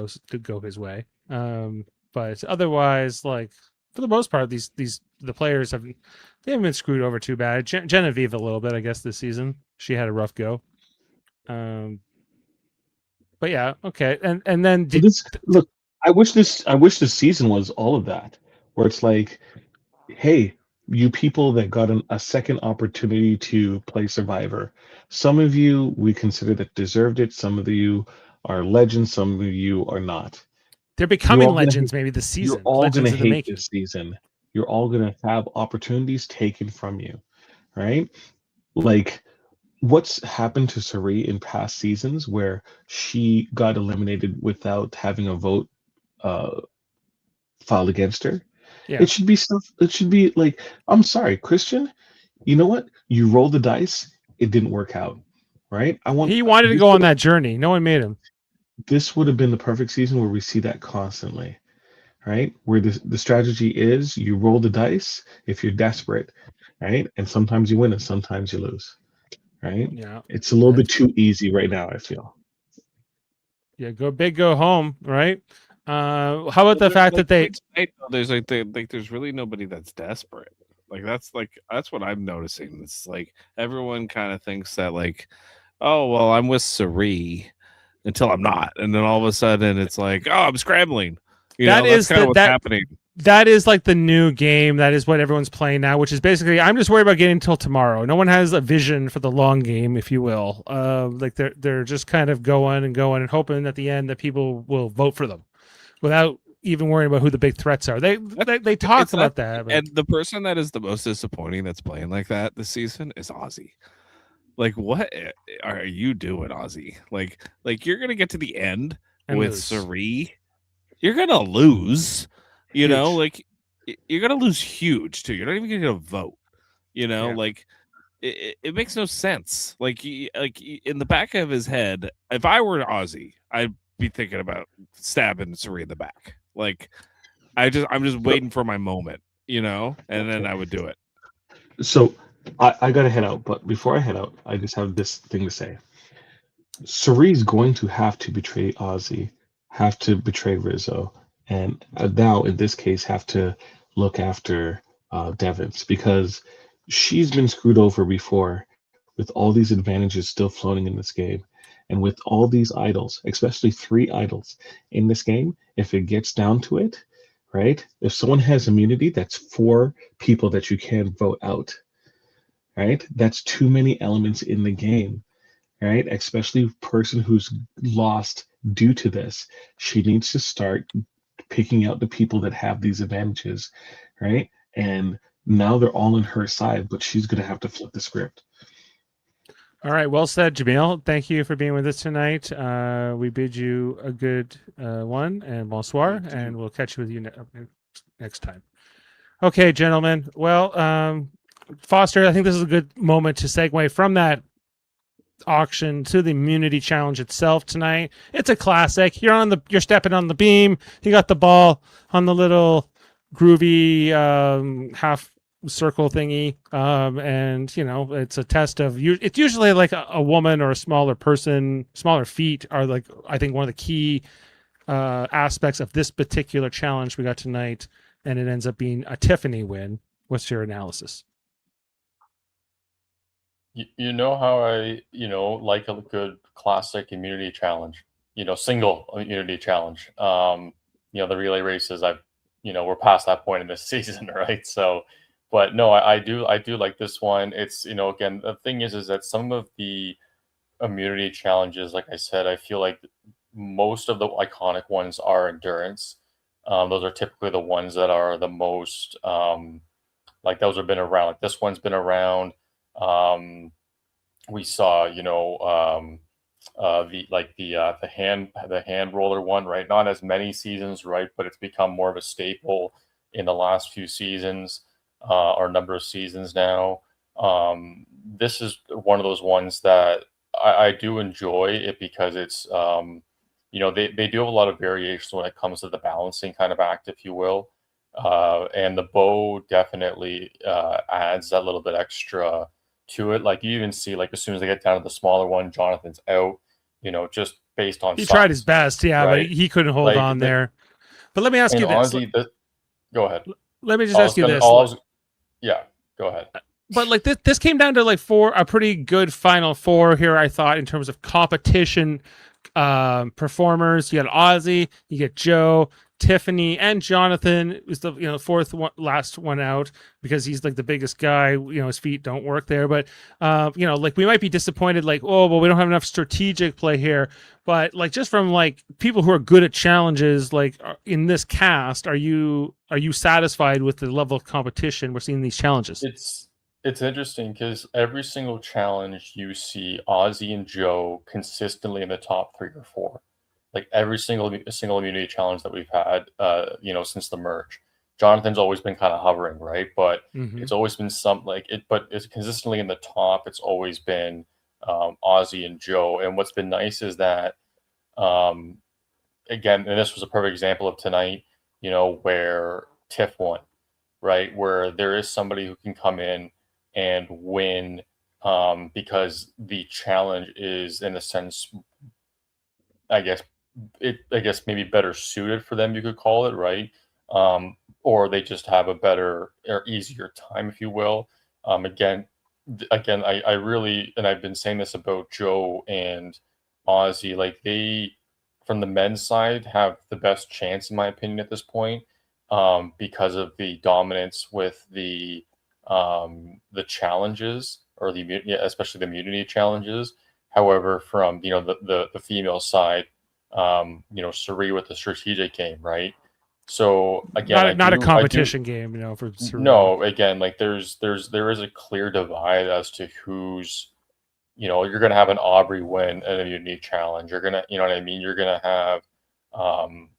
go his way. But otherwise, like for the most part, the players haven't been screwed over too bad. Genevieve a little bit, I guess, this season. She had a rough go. But yeah, okay. And then look, I wish this season was all of that, where it's like, hey, you people that got a second opportunity to play Survivor. Some of you we consider that deserved it. Some of you are legends. Some of you are not. They're becoming legends maybe this season. You're all going to hate making. this season. You're all going to have opportunities taken from you, right? Like what's happened to Sari in past seasons where she got eliminated without having a vote filed against her. Yeah. It should be stuff. It should be like, I'm sorry, Christian. You know what? You rolled the dice. It didn't work out, right? He wanted to go on that journey. No one made him. This would have been the perfect season where we see that constantly, right? Where the strategy is you roll the dice if you're desperate, right? And sometimes you win and sometimes you lose, right? Yeah. It's a little bit too easy right now, I feel. Yeah, go big, go home, right? How about the fact that they there's really nobody that's desperate. That's what I'm noticing. It's like everyone kind of thinks that like, oh well, I'm with Sari until I'm not, and then all of a sudden it's like, oh, I'm scrambling. That That's is kind of what's that happening. that is like the new game. That is what everyone's playing now, which is basically I'm just worried about getting until tomorrow. No one has a vision for the long game, if you will. Like they're just kind of going and hoping at the end that people will vote for them without even worrying about who the big threats are. They talk It's about not- that, but And the person that is the most disappointing that's playing like that this season is Ozzy. Like, what are you doing, Ozzy? Like you're gonna get to the end And with lose. Sari. You're gonna lose. Huge. Like you're gonna lose huge too. You're not even gonna get a vote. Yeah. Like it makes no sense. In the back of his head, if I were Ozzy, I'd be thinking about stabbing Sari in the back. Like I'm just waiting for my moment, and then I would do it. So I gotta head out, but before I head out, I just have this thing to say. Cerie's going to have to betray Ozzy, have to betray Rizzo, and now in this case have to look after Devins because she's been screwed over before with all these advantages still floating in this game. And with all these idols, especially 3 idols in this game, if it gets down to it, right? If someone has immunity, that's 4 people that you can vote out, right? That's too many elements in the game, right? Especially a person who's lost due to this. She needs to start picking out the people that have these advantages, right? And now they're all on her side, but she's going to have to flip the script. All right, well said, Jaemeel. Thank you for being with us tonight. We bid you a good one and bonsoir, and we'll catch you with you next time. Okay, gentlemen. Well, Foster, I think this is a good moment to segue from that auction to the immunity challenge itself tonight. It's a classic. You're stepping on the beam. You got the ball on the little groovy half circle thingy, and it's a test of you. It's usually like a woman or a smaller person. Smaller feet are like I think one of the key aspects of this particular challenge we got tonight, and it ends up being a Tiffany win. What's your analysis? You know how I like a good classic immunity challenge, single immunity challenge. The relay races we're past that point in this season, right? So, but no, I do like this one. It's again, the thing is that some of the immunity challenges, like I said, I feel like most of the iconic ones are endurance. Those are typically the ones that are the most like those have been around. Like this one's been around. We saw the hand roller one, right? Not as many seasons, right? But it's become more of a staple in the last few seasons or number of seasons now. This is one of those ones that I do enjoy it because it's they do have a lot of variations when it comes to the balancing kind of act, if you will. And the bow definitely adds that little bit extra to it. Like you even see, like as soon as they get down to the smaller one, Jonathan's out. Just based on He size, tried his best, yeah, right? but he couldn't hold on there. But let me ask you this. Go ahead. Let me just ask you this. Yeah, go ahead. But like this came down to like a pretty good final 4 here, I thought, in terms of competition performers. You got Ozzy, you get Joe, Tiffany, and Jonathan is the fourth one, last one out because he's like the biggest guy. His feet don't work there. But like we might be disappointed, like, oh well, we don't have enough strategic play here. But like just from like people who are good at challenges, like in this cast, are you satisfied with the level of competition we're seeing in these challenges? It's interesting because every single challenge you see Ozzy and Joe consistently in the top 3 or 4. Like every single immunity challenge that we've had, since the merge. Jonathan's always been kind of hovering, right? But it's always been but it's consistently in the top. It's always been Ozzy and Joe. And what's been nice is that, again, and this was a perfect example of tonight, where Tiff won, right? Where there is somebody who can come in and win because the challenge is, in a sense, I guess, I guess maybe better suited for them, you could call it, right? Or they just have a better or easier time, if you will. Again, I really, and I've been saying this about Joe and Ozzy, like they, from the men's side, have the best chance, in my opinion, at this point, because of the dominance with the challenges or especially the immunity challenges. However, from the female side, Suri with the strategic game, right? So again, Not a I do competition game, for Surrey. no, again, like there is a clear divide as to who's, you're gonna have an Aubrey win an immunity challenge. You're gonna, you know what I mean? You're gonna have um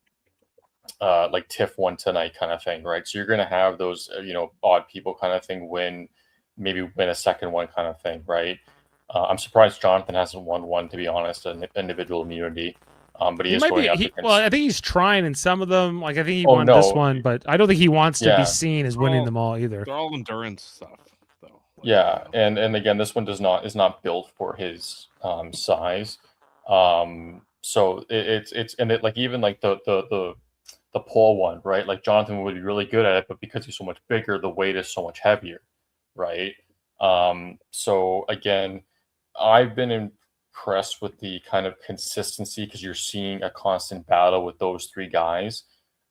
like Tiff won tonight kind of thing, right? So you're gonna have those odd people kind of thing maybe win a second one kind of thing, right? I'm surprised Jonathan hasn't won one, to be honest, an individual immunity. But he is going up against. Well, I think he's trying in some of them. Like I think he Oh, won this no. one, but I don't think he wants to be Yeah. seen as winning them all either. They're all endurance stuff, though. Like, Yeah, and again, this one is not built for his size. So it's and it like even like the pole one, right? Like Jonathan would be really good at it, but because he's so much bigger, the weight is so much heavier, right? So again, I've been impressed with the kind of consistency because you're seeing a constant battle with those three guys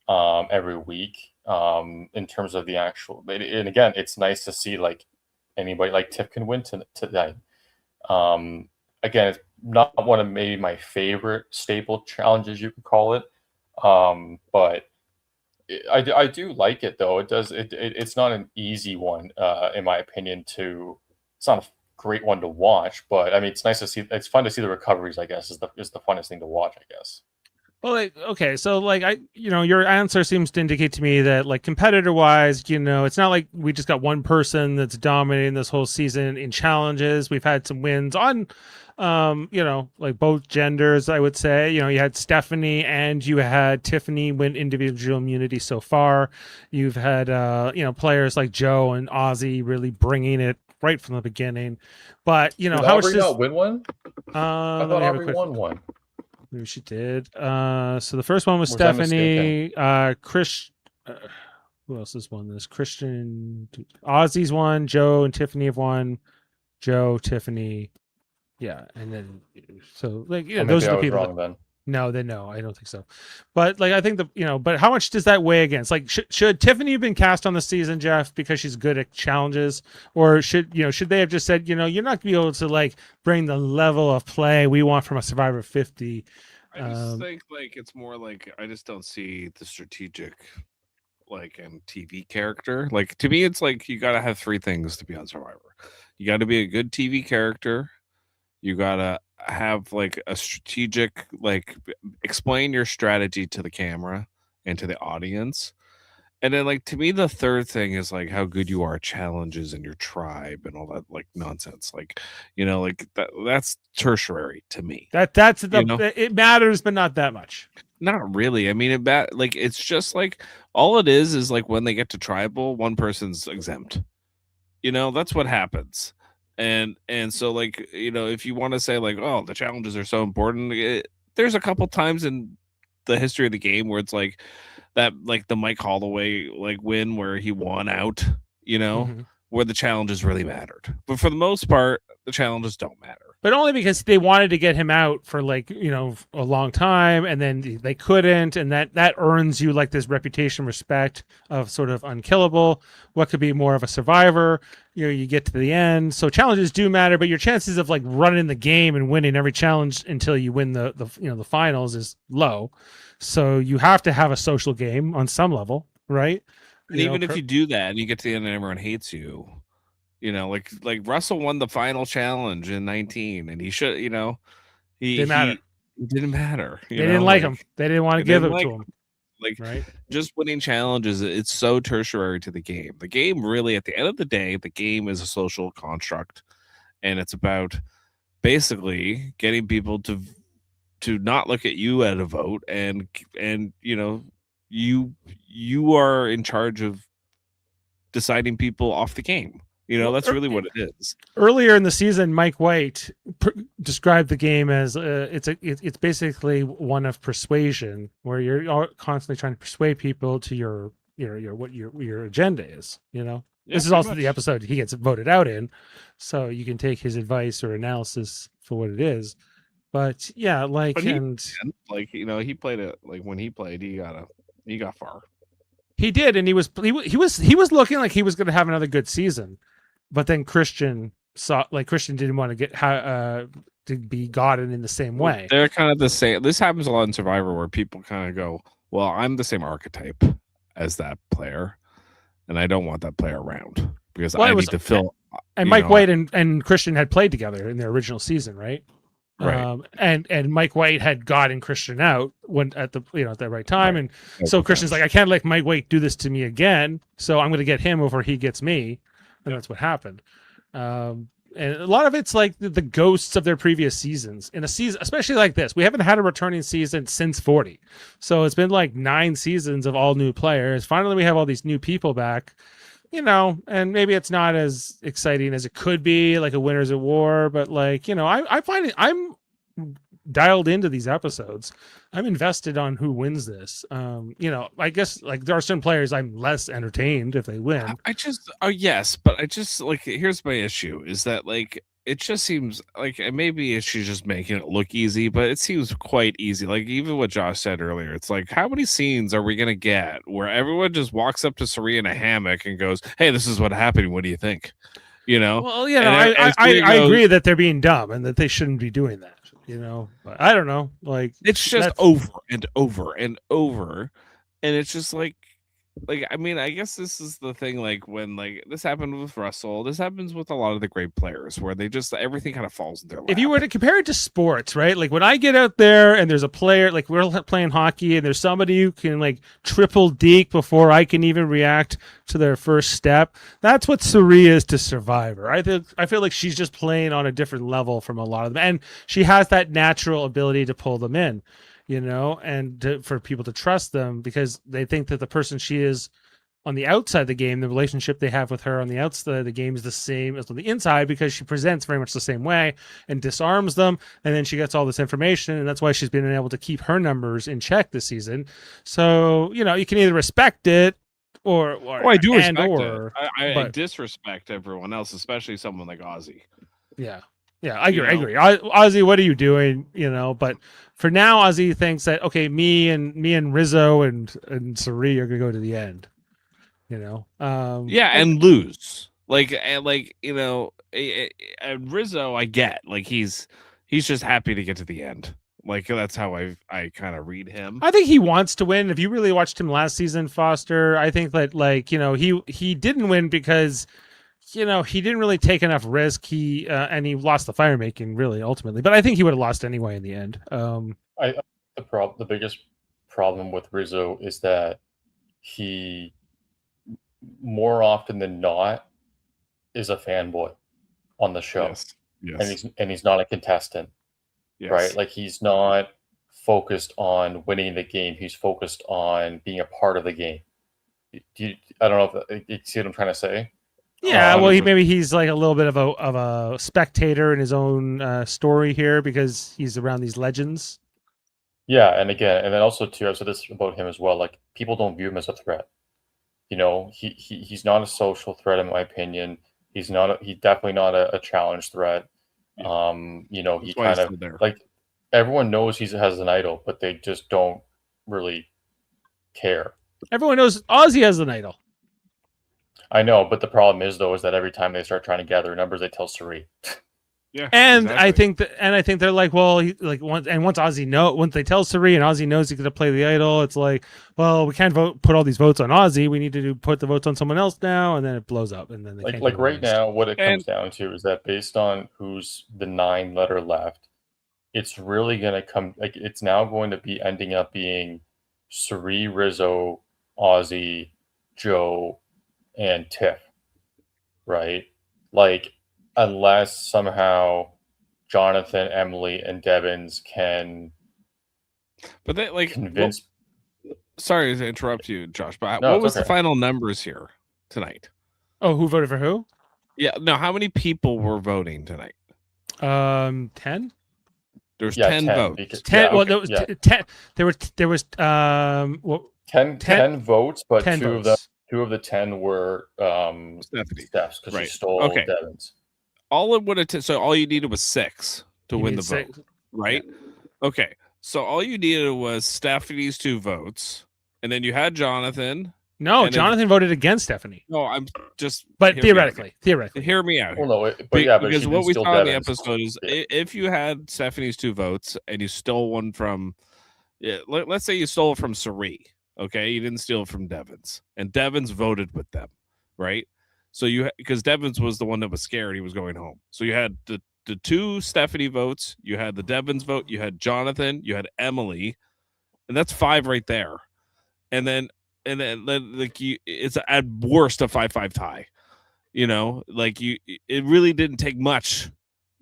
every week in terms of the actual. And again, it's nice to see like anybody like Tiff can win today. Again, it's not one of maybe my favorite staple challenges, you could call it, but I do like it though. It's not an easy one in my opinion. It's not a great one to watch, but I mean it's nice to see. It's fun to see the recoveries. I guess is the funnest thing to watch. I guess. Well, okay, so like your answer seems to indicate to me that like competitor wise, it's not like we just got one person that's dominating this whole season in challenges. We've had some wins on, like both genders. I would say, you had Stephanie and you had Tiffany win individual immunity so far. You've had players like Joe and Ozzy really bringing it right from the beginning. But Did how much Aubrey not win one? I let thought me have a Aubrey quick won one. Maybe she did. So the first one was Was I Stephanie. Who else has won this? Christian. Ozzy's won. Joe and Tiffany have won. Joe, Tiffany. Yeah, and then so like Or those maybe are I the was people. wrong then. No, I don't think so. But like I think but how much does that weigh against? Like should Tiffany have been cast on the season, Jeff, because she's good at challenges, or should they have just said, you're not going to be able to like bring the level of play we want from a Survivor 50? I just think like it's more like I just don't see the strategic like and TV character. Like to me, it's like you got to have three things to be on Survivor. You got to be a good TV character. You gotta have like a strategic, like explain your strategy to the camera and to the audience. And then like to me, the third thing is like how good you are at challenges in your tribe and all that like nonsense. Like, like that's tertiary to me. That's it matters, but not that much. Not really. I mean, like it's just like all it is like when they get to tribal, one person's exempt. That's what happens. And so like if you want to say like, oh, the challenges are so important, there's a couple times in the history of the game where it's like that, like the Mike Holloway like win where he won out, where the challenges really mattered. But for the most part, the challenges don't matter. But only because they wanted to get him out for like a long time, and then they couldn't, and that earns you like this reputation, respect of sort of unkillable. What could be more of a survivor? You get to the end, so challenges do matter, but your chances of like running the game and winning every challenge until you win the finals is low. So you have to have a social game on some level, right? And even if you do that and you get to the end and everyone hates you. Like Russell won the final challenge in 19, and he should, he didn't matter. They didn't like him. They didn't want to give it to him. Like, right? Just winning challenges, it's so tertiary to the game. The game really, at the end of the day, the game is a social construct, and it's about basically getting people to not look at you at a vote, and you are in charge of deciding people off the game. That's really what it is. Earlier in the season, Mike White described the game as it's basically one of persuasion, where you're constantly trying to persuade people to your what your agenda is. This is also the episode he gets voted out in, so you can take his advice or analysis for what it is. But yeah, he played it when he played, he got far. He did, and he was looking like he was going to have another good season, but then Christian didn't want to get to be gotten in the same way. They're kind of the same. This happens a lot in Survivor, where people kind of go, "Well, I'm the same archetype as that player, and I don't want that player around because I need to fill." And Mike White and Christian had played together in their original season, right? Right. And Mike White had gotten Christian out at the right time, and so Christian's like, I can't let Mike White do this to me again, so I'm going to get him before he gets me, and that's what happened. And a lot of it's like the ghosts of their previous seasons in a season, especially like this. We haven't had a returning season since 40, so it's been like 9 seasons of all new players. Finally, we have all these new people back. And maybe it's not as exciting as it could be, like a Winners at War, but I find it, I'm dialed into these episodes. I'm invested on who wins this. I guess there are some players I'm less entertained if they win. Here's my issue is that it just seems like, and maybe she's just making it look easy, but it seems quite easy. Like even what Josh said earlier, it's like, how many scenes are we going to get where everyone just walks up to Sari in a hammock and goes, "Hey, this is what happened. What do you think?" Well, I agree that they're being dumb and that they shouldn't be doing that, but I don't know. It's just over and over and over. And it's just I guess this is the thing, when this happened with Russell, this happens with a lot of the great players where they just, everything kind of falls in their lap. If you were to compare it to sports, right? Like when I get out there and there's a player, like we're playing hockey and there's somebody who can triple deke before I can even react to their first step. That's what Sari is to Survivor. I feel like she's just playing on a different level from a lot of them. And she has that natural ability to pull them in. And for people to trust them because they think that the person she is on the outside of the game, the relationship they have with her on the outside of the game is the same as on the inside because she presents very much the same way and disarms them. And then she gets all this information. And that's why she's been able to keep her numbers in check this season. So, you can either respect it or I do respect it. I disrespect everyone else, especially someone like Ozzy. Yeah. Yeah, I agree. Ozzy, what are you doing? But for now, Ozzy thinks that me and Rizzo and Sari are gonna go to the end. And lose. And Rizzo, I get. He's just happy to get to the end. That's how I kind of read him. I think he wants to win. If you really watched him last season, Foster, I think that he didn't win because he didn't really take enough risk. And he lost the fire making really ultimately, but I think he would have lost anyway in the end. The biggest problem with Rizzo is that he more often than not is a fanboy on the show. Yes. And he's not a contestant. Yes. Right? He's not focused on winning the game. He's focused on being a part of the game. I don't know if you see what I'm trying to say. Yeah, well, he's like a little bit of a spectator in his own story here because he's around these legends. Yeah, and then also too, I've said this about him as well. People don't view him as a threat. He's not a social threat in my opinion. He's definitely not a challenge threat. Yeah. He kind of everyone knows he has an idol, but they just don't really care. Everyone knows Ozzy has an idol. I know, but the problem is that every time they start trying to gather numbers, they tell Sari. Yeah, and exactly. I think they're like, well, once they tell Sari and Ozzy knows he's going to play the idol, it's like, well, we can't put all these votes on Ozzy. We need to put the votes on someone else now, and then it blows up, and then they can't right now, what it comes down to is that based on who's the 9 letter left, it's really going to come. It's now going to be ending up being Sari, Rizzo, Ozzy, Joe, and Tiff, right? Unless somehow Jonathan, Emily, and Devins can convince. Sorry to interrupt you, Josh, but what was the final numbers here tonight? Oh, who voted for who? Yeah, no. How many people were voting tonight? 10. There's Yeah, 10 votes. because- 10. yeah, Well, okay, there was yeah. 10. There was 10 votes, but 10 two votes. of the 10 were Stephanie. Steph's because Right. she stole Okay. Devin's. All it would have so all you needed was 6 to You win need the vote, 6. right? Okay. So all you needed was Stephanie's 2 votes, and then you had Jonathan. No, And Jonathan voted against Stephanie. No, I'm just. But hear me out theoretically. here. Hear me out. Well, Here. no, but yeah, but because she what did we steal saw in the Devin's. episode is Yeah. if you had Stephanie's 2 votes and you stole one from, let's say you stole it from Sari, okay, you didn't steal it from Devins, and Devins voted with them, right? So because Devins was the one that was scared, he was going home. So you had the 2 Stephanie votes, you had the Devins vote, you had Jonathan, you had Emily, and that's 5 right there, and then like it's at worst a 5-5 tie. It really didn't take much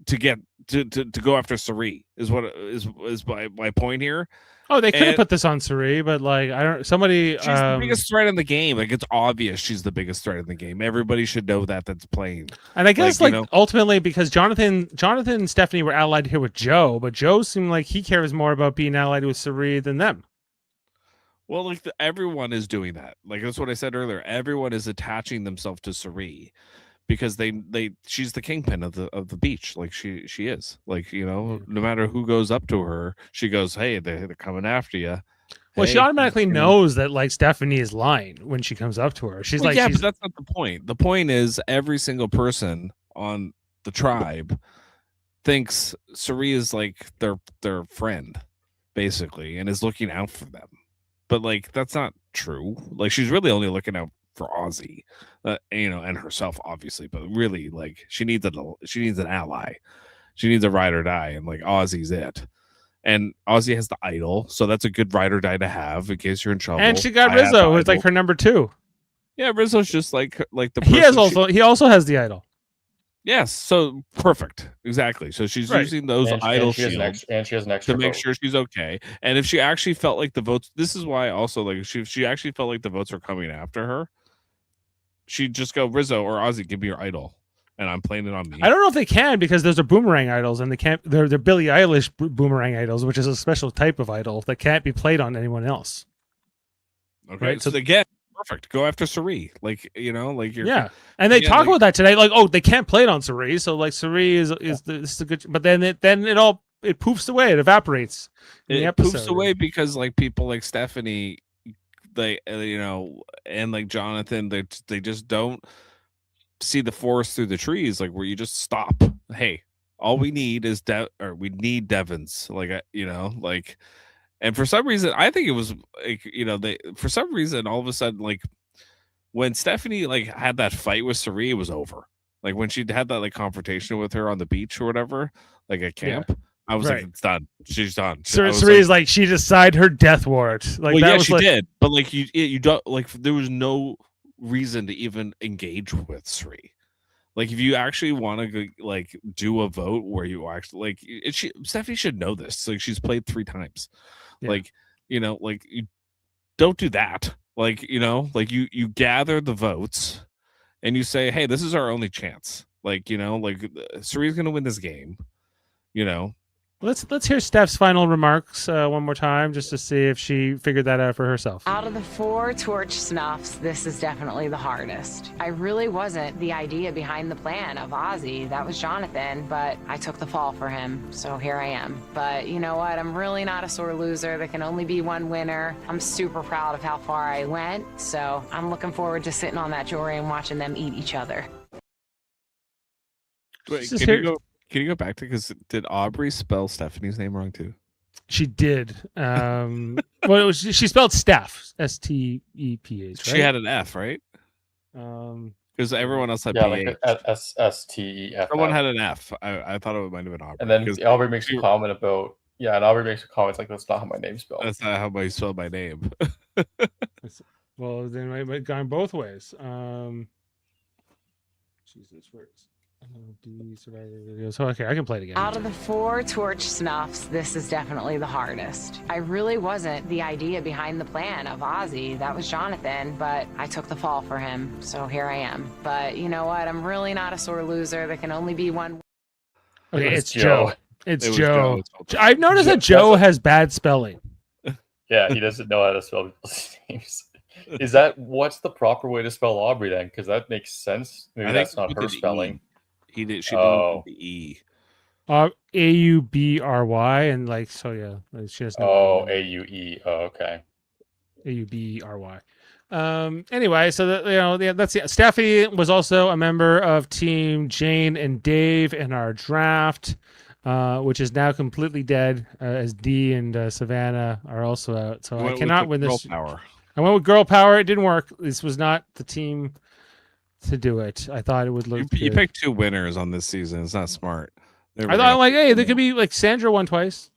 to get to go after Sari is what is my point here. Oh, they could have put this on Sari, but like I don't. Somebody. She's the biggest threat in the game. Like it's obvious she's the biggest threat in the game. Everybody should know that's playing. And I guess ultimately because Jonathan and Stephanie were allied here with Joe, but Joe seemed like he cares more about being allied with Sari than them. Well, like everyone is doing that. Like that's what I said earlier. Everyone is attaching themselves to Sari because she's the kingpin of the beach. Like she is. Like no matter who goes up to her, she goes, "Hey, they're coming after you." Well, she automatically knows that like Stephanie is lying when she comes up to her. She's but that's not the point. The point is every single person on the tribe thinks Sari is like their friend, basically, and is looking out for them. But like that's not true. Like she's really only looking out for Ozzy, and herself, obviously. But really, like she needs an ally. She needs a ride or die, and like Ozzy's it. And Ozzy has the idol, so that's a good ride or die to have in case you're in trouble. And she got Rizzo, who's like her number 2. Yeah, Rizzo's just like the. He also has the idol. Yes, so perfect, exactly. So she's using those idol shields, and she has an extra to make vote. sure she's okay. And if she actually felt like the votes, this is why also like she actually felt like the votes were coming after her, she'd just go Rizzo or Ozzy, give me your idol, and I'm playing it on me. I don't know if they can because those are boomerang idols, and they can't. They're Billie Eilish boomerang idols, which is a special type of idol that can't be played on anyone else. Okay, right? So again, perfect. Go after Sari, like you're And they talk about that today, like they can't play it on Sari, so like Sari is a good, but then it poofs away, it evaporates. It poofs away because like people like Stephanie, and like Jonathan, they just don't see the forest through the trees, like where you just stop. Hey, all we need is we need Devins, and for some reason, I think it was for some reason, all of a sudden, like when Stephanie like had that fight with Sari, it was over. Like when she had that like confrontation with her on the beach or whatever, like at camp, I was like, it's done. She's done. Sari is like she decided her death warrant. Like well, that yeah, was she did, but like you don't like there was no reason to even engage with Sari. Like if you actually want to like do a vote where you actually Stephanie should know this. Like she's played 3 times. Yeah. You don't do that. You gather the votes and you say, hey, this is our only chance. Sari's gonna win this game. Let's hear Steph's final remarks one more time, just to see if she figured that out for herself. Out of the 4 torch snuffs, this is definitely the hardest. I really wasn't the idea behind the plan of Ozzy. That was Jonathan, but I took the fall for him, so here I am. But you know what? I'm really not a sore loser. There can only be one winner. I'm super proud of how far I went, so I'm looking forward to sitting on that jury and watching them eat each other. Wait, can you go back to because did Aubrey spell Stephanie's name wrong too? She did. Well, she spelled Steph, S-T-E-P-H. Right? She had an F, right? Because everyone else had like S-T-E-F. Someone had an F. I thought it might have been Aubrey. And then Aubrey makes a comment about and Aubrey makes a comment like that's not how my name's spelled. That's not how I spell my name. Well, then it might have gone both ways. Jesus, where is Survivor videos. Okay, I can play it again. Out of the 4 torch snuffs, this is definitely the hardest. I really wasn't the idea behind the plan of Ozzy. That was Jonathan, but I took the fall for him, so here I am. But you know what? I'm really not a sore loser. There can only be one. Okay, It was it's Joe. It It's was Joe. Joe. I've noticed that Joe has bad spelling. Yeah, he doesn't know how to spell people's names. Is that what's the proper way to spell Aubrey then? Because that makes sense. Maybe I that's think not with her an spelling. E. She did Oh. with the E. Aubry, and like so, yeah. Like, she has no Oh, AUE. Oh, okay. Aubry. Anyway, so that that's it. Steffi was also a member of Team Jane and Dave in our draft, which is now completely dead, as Dee and Savannah are also out. So I cannot win this. Power. I went with Girl Power. It didn't work. This was not the team to do it. I thought it would look. You good. picked 2 winners on this season. It's not smart. I thought, like, hey, there could be like Sandra won twice.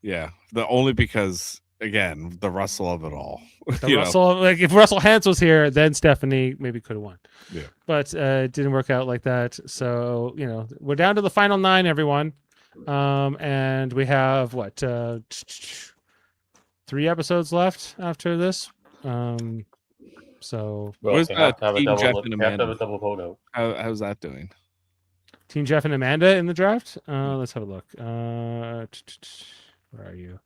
Yeah, only because again the Russell of it all. Russell, like if Russell Hantz was here, then Stephanie maybe could have won. Yeah, but it didn't work out like that. So we're down to the final 9, everyone, and we have what 3 episodes left after this. So where's have to have a Team Jeff double. and They have to have a Amanda? double vote. How's that doing? Team Jeff and Amanda in the draft. Let's have a look. Where are you,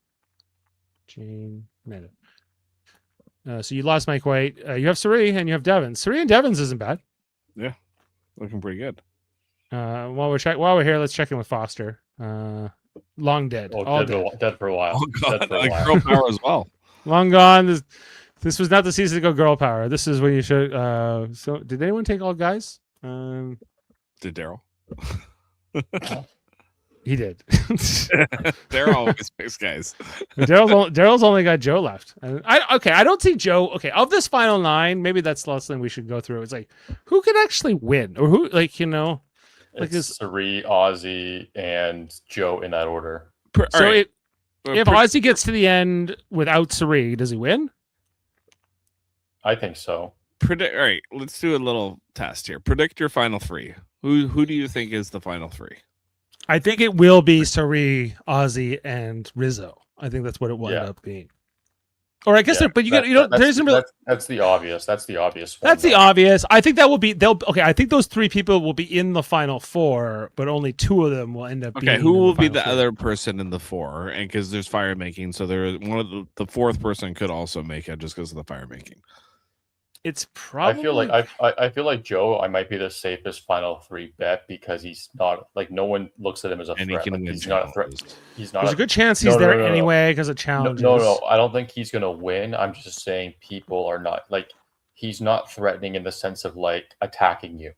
Jane, Amanda? So you lost Mike White. You have Suri and you have Devins. Suri and Devins isn't bad. Yeah, looking pretty good. While we're here, let's check in with Foster. Long dead. Oh, All dead for a while. Oh Dead God, for a like while. Girl Power as well. Long gone. This was not the season to go girl power. This is when you should. So did anyone take all guys? Did Daryl? He did. Daryl always picks guys. Daryl's only got Joe left. I don't see Joe. Okay, of this final 9, maybe that's the last thing we should go through. It's like who could actually win, or who like It's Suri, Ozzy, and Joe in that order. So right. if Ozzy gets to the end without Suri, does he win? I think so. All right, let's do a little test here. Predict your final 3. Who do you think is the final 3? I think it will be Suri, Ozzy, and Rizzo. I think that's what it will end up being. Or I guess, but there's that's the obvious. That's the obvious one. That's the obvious. I think that will be. I think those 3 people will be in the final 4, but only 2 of them will end up. Okay, being who in will be final the 4. other person in the 4? And because there's fire making, so there one of the 4th person could also make it just because of the fire making. It's probably. I feel like Joe. I might be the safest final 3 bet because he's not like no one looks at him as a And he threat. can Like, win he's not a threat. challenges. He's not. There's a good chance he's there anyway because of challenges. No. I don't think he's gonna win. I'm just saying people are not like he's not threatening in the sense of like attacking you.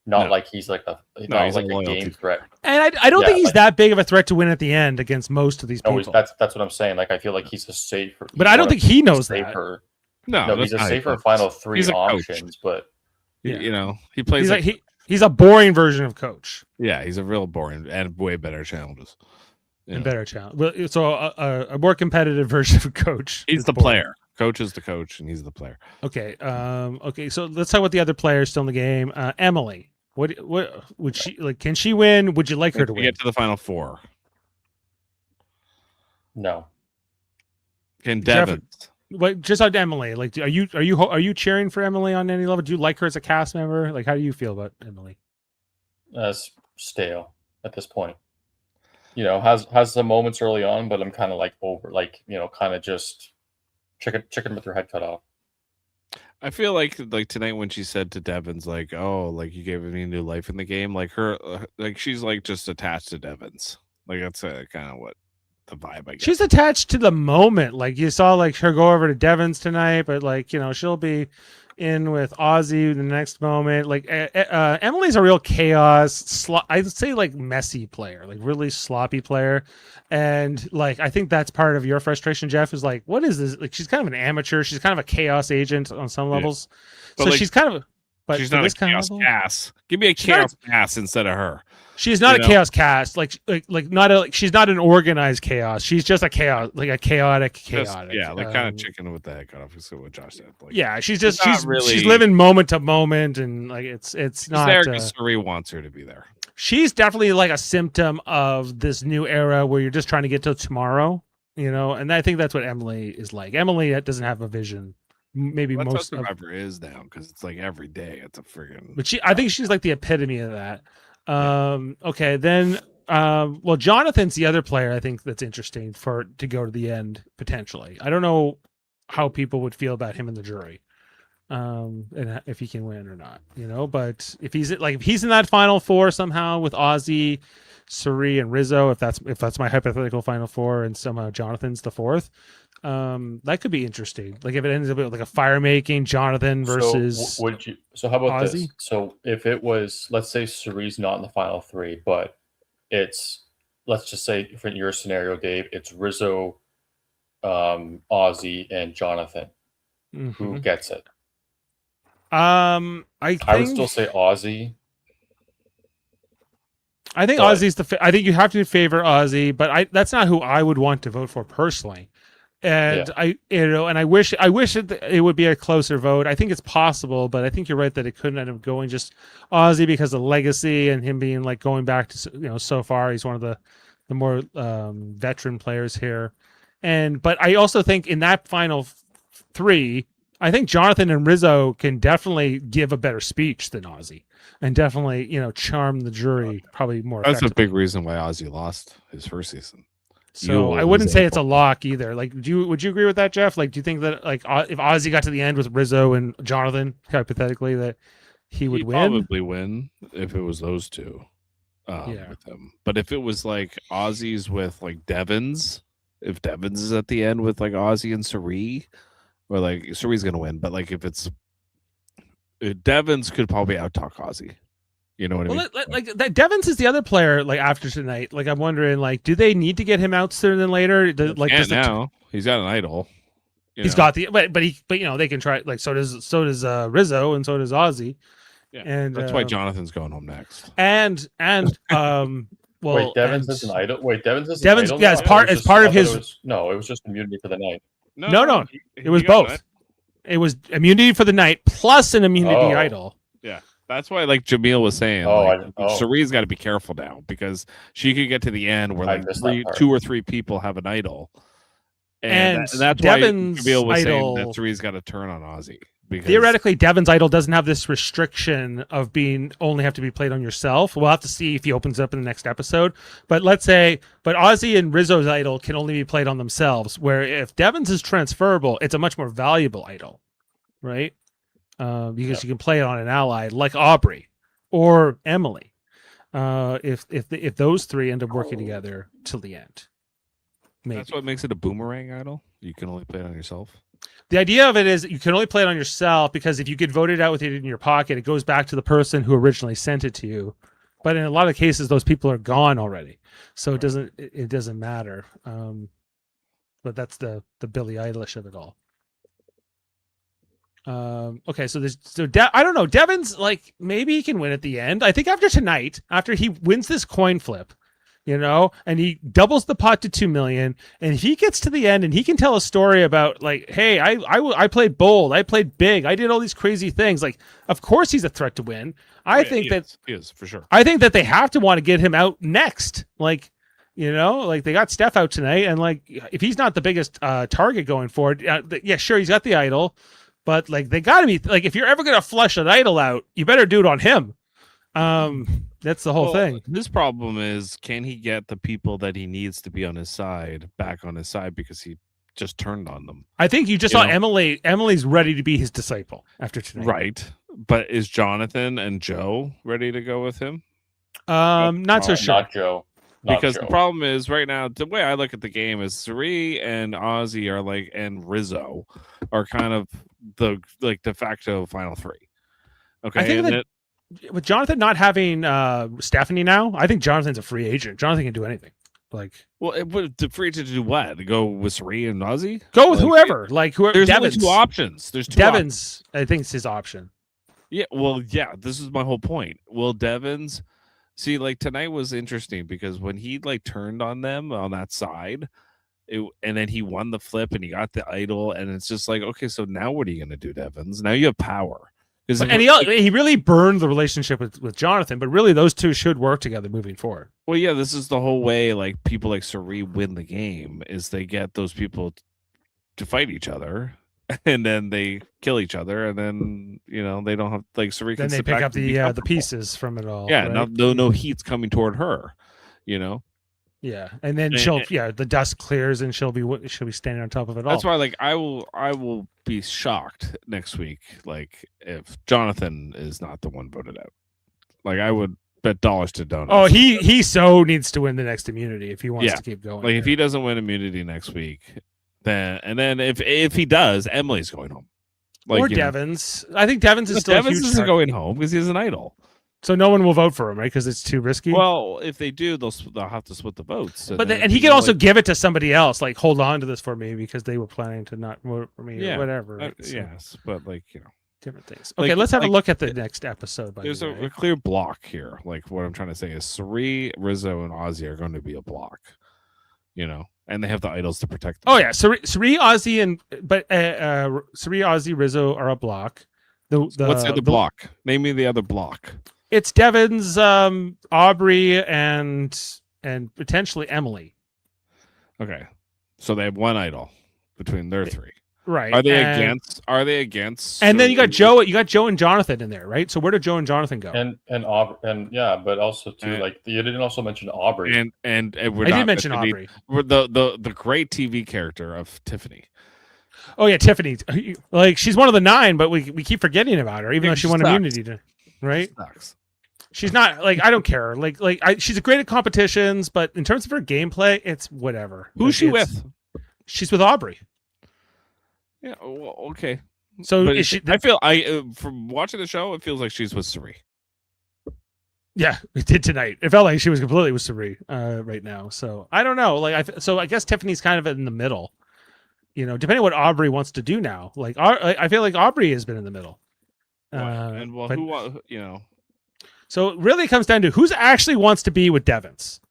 Not like he's like a he's like a a game threat. And I don't think he's that big of a threat to win at the end against most of these people. No, that's what I'm saying. Like I feel like he's a safer. But I don't think he knows that. No, he's a safer final 3 options, but he plays he's a boring version of Coach. Yeah, he's a real boring and way better challenges. And better challenge. So a more competitive version of Coach. He's the player. Coach is the coach, and he's the player. Okay. Okay. So let's talk about the other players still in the game. Emily. What would she like? Can she win? Would you like her to win? Get to the final 4. No. Can Devins? Like just on Emily, like are you cheering for Emily on any level? Do you like her as a cast member? Like how do you feel about Emily? Stale at this point. Has some moments early on, but I'm kind of like over, like kind of just chicken with her head cut off. I feel like tonight when she said to Devins like, "Oh, like you gave me new life in the game," like her, like she's like just attached to Devins. Like that's kind of what the vibe I get. She's attached to the moment. Like you saw like her go over to Devins tonight, but like she'll be in with Ozzy the next moment. Like Emily's a real chaos I'd say like messy player, like really sloppy player. And like I think that's part of your frustration, Jeff, is like what is this? Like she's kind of an amateur, she's kind of a chaos agent on some levels. But so like, she's kind of she's not a chaos ass. Give me a chaos ass instead of her. She's not You a know? chaos cast, she's not an organized chaos. She's just a chaos, like a chaotic. Yeah, like kind of chicken with the head cut off. Is what Josh said. Like, Yeah, she's not really- she's living moment to moment, and like it's she's not. there because Suri wants her to be there. She's definitely like a symptom of this new era where you're just trying to get to tomorrow, and I think that's what Emily is like. Emily doesn't have a vision. Maybe That's most how of, Survivor is now because it's like every day it's a friggin'. but I think she's like the epitome of that. Okay, then well, Jonathan's the other player I think that's interesting to go to the end potentially. I don't know how people would feel about him in the jury. And if he can win or not, but if he's in that final four somehow with Ozzy, Suri, and Rizzo, if that's my hypothetical final four, and somehow Jonathan's the fourth, that could be interesting. Like if it ends up with like a fire making Jonathan versus So how about Ozzy? this? So if it was, let's say Suri's not in the final three, but it's, let's just say for your scenario, Dave, it's Rizzo, Ozzy, and Jonathan. Who gets it? I would still say Ozzy. I think but- Ozzy's I think you have to favor Ozzy, but that's not who I would want to vote for personally. And I wish it would be a closer vote. I think it's possible, but I think you're right that it couldn't end up going just Ozzy because of legacy and him being like going back to so far. He's one of the more veteran players here, but I also think in that final three, I think Jonathan and Rizzo can definitely give a better speech than Ozzy, and definitely charm the jury probably more. That's a effectively. big reason why Ozzy lost his first season. So I wouldn't say it's a lock either. Like, would you agree with that, Jeff? Like, do you think that like if Ozzy got to the end with Rizzo and Jonathan, hypothetically, that he would He'd win? probably win if it was those two with him. But if it was like Ozzy's with like Devins, if Devins is at the end with like Ozzy and Suri, or like Suri's gonna win, but like if it's Devins could probably out talk Ozzy. You know what I mean? Like that Devins is the other player. Like after tonight, like I'm wondering, like, do they need to get him out sooner than later? Now he's got an idol. He's got the but they can try. Like so does Rizzo and so does Ozzy. Yeah, and that's why Jonathan's going home next. And well, wait, Devins is an idol. Wait, Devins is Devins. an idol. Yeah, as part of his. It was just immunity for the night. No, it was got both. It was immunity for the night plus an immunity idol. Yeah, that's why like Jaemeel was saying. Suri's got to be careful now because she could get to the end where like two or three people have an idol, and that's Devins why Jaemeel was idol, saying that Suri's got to turn on Ozzy. Because theoretically, Devin's idol doesn't have this restriction of being only have to be played on yourself. We'll have to see if he opens up in the next episode. But Ozzy and Rizzo's idol can only be played on themselves. Where if Devin's is transferable, it's a much more valuable idol, right? Because you can play it on an ally like Aubrey or Emily. If those three end up working together till the end, maybe that's what makes it a boomerang idol. You can only play it on yourself. The idea of it is you can only play it on yourself because if you get voted out with it in your pocket, it goes back to the person who originally sent it to you. But in a lot of cases, those people are gone already, so it doesn't matter. But that's the Billie Eilish of it all. Okay, so I don't know. Devin's like maybe he can win at the end. I think after tonight, after he wins this coin flip, and he doubles the pot to 2 million, and he gets to the end and he can tell a story about like, hey, I played bold, I played big, I did all these crazy things. Like, of course he's a threat to win. I think he is for sure. I think that they have to want to get him out next. Like, like they got Steph out tonight, and like if he's not the biggest target going forward, yeah, sure, he's got the idol, but like they got to be like, if you're ever gonna flush an idol out, you better do it on him. That's the whole thing. His problem is, can he get the people that he needs to be on his side back on his side because he just turned on them? I think you just saw Emily. Emily's ready to be his disciple after tonight. Right. But is Jonathan and Joe ready to go with him? Not so sure. Not Joe. Because the problem is right now, the way I look at the game is Suri and Ozzy are like, and Rizzo are kind of the like de facto final three. Okay. I think with Jonathan not having Stephanie now, I think Jonathan's a free agent. Jonathan can do anything. Like, well, free to do what? To go with Suri and Ozzy? Go with whoever. Like whoever. There's Devins. only two options. There's two Devins. Options. I think it's his option. Yeah. Well, yeah. This is my whole point. Will Devins See, like tonight was interesting because when he like turned on them on that side, and then he won the flip and he got the idol, and it's just like, okay, so now what are you gonna do, Devins? Now you have power. And he really burned the relationship with Jonathan, but really those two should work together moving forward. Well, yeah, this is the whole way. Like people like Suri win the game is they get those people to fight each other, and then they kill each other, and then they don't have like Suri. Then they pick up the pieces from it all. Yeah, right? no heat's coming toward her. Yeah, and then the dust clears and she'll be standing on top of it all. That's why, like, I will be shocked next week, like, if Jonathan is not the one voted out. Like, I would bet dollars to donuts. Oh, he so needs to win the next immunity if he wants to keep going. Like, if he doesn't win immunity next week, then if he does, Emily's going home. Like, or Devins. I think Devins is still Devins a huge isn't going home because he's an idol. So no one will vote for him, right? Because it's too risky. Well, if they do, they'll have to split the votes. But he can also give it to somebody else, like hold on to this for me because they were planning to not vote for me or whatever. Right? Yes, but different things. Okay, let's have a look at the next episode. There's a clear block here. Like what I'm trying to say is Suri, Rizzo, and Ozzy are going to be a block. And they have the idols to protect them. Oh yeah, Suri, Ozzy, Suri, Ozzy, Rizzo are a block. What's the other block? Name me the other block. It's Devins, Aubrey, and potentially Emily. Okay, so they have one idol between their three. Right? Are they against? And then you got Joe. You got Joe and Jonathan in there, right? So where did Joe and Jonathan go? And Aubrey, but also too, like you didn't also mention Aubrey. And I did mention Aubrey. The great TV character of Tiffany. Oh yeah, Tiffany. Like she's one of the 9, but we keep forgetting about her, even though she won immunity. Right? Sucks. She's not like I don't care. She's great at competitions, but in terms of her gameplay, it's whatever. Who's she with? She's with Aubrey. Yeah. Well, okay. So is she? I feel from watching the show, it feels like she's with Suri. Yeah, it did tonight. It felt like she was completely with Suri right now. So I don't know. I guess Tiffany's kind of in the middle. Depending on what Aubrey wants to do now. Like I feel like Aubrey has been in the middle. So it really comes down to who's actually wants to be with Devins.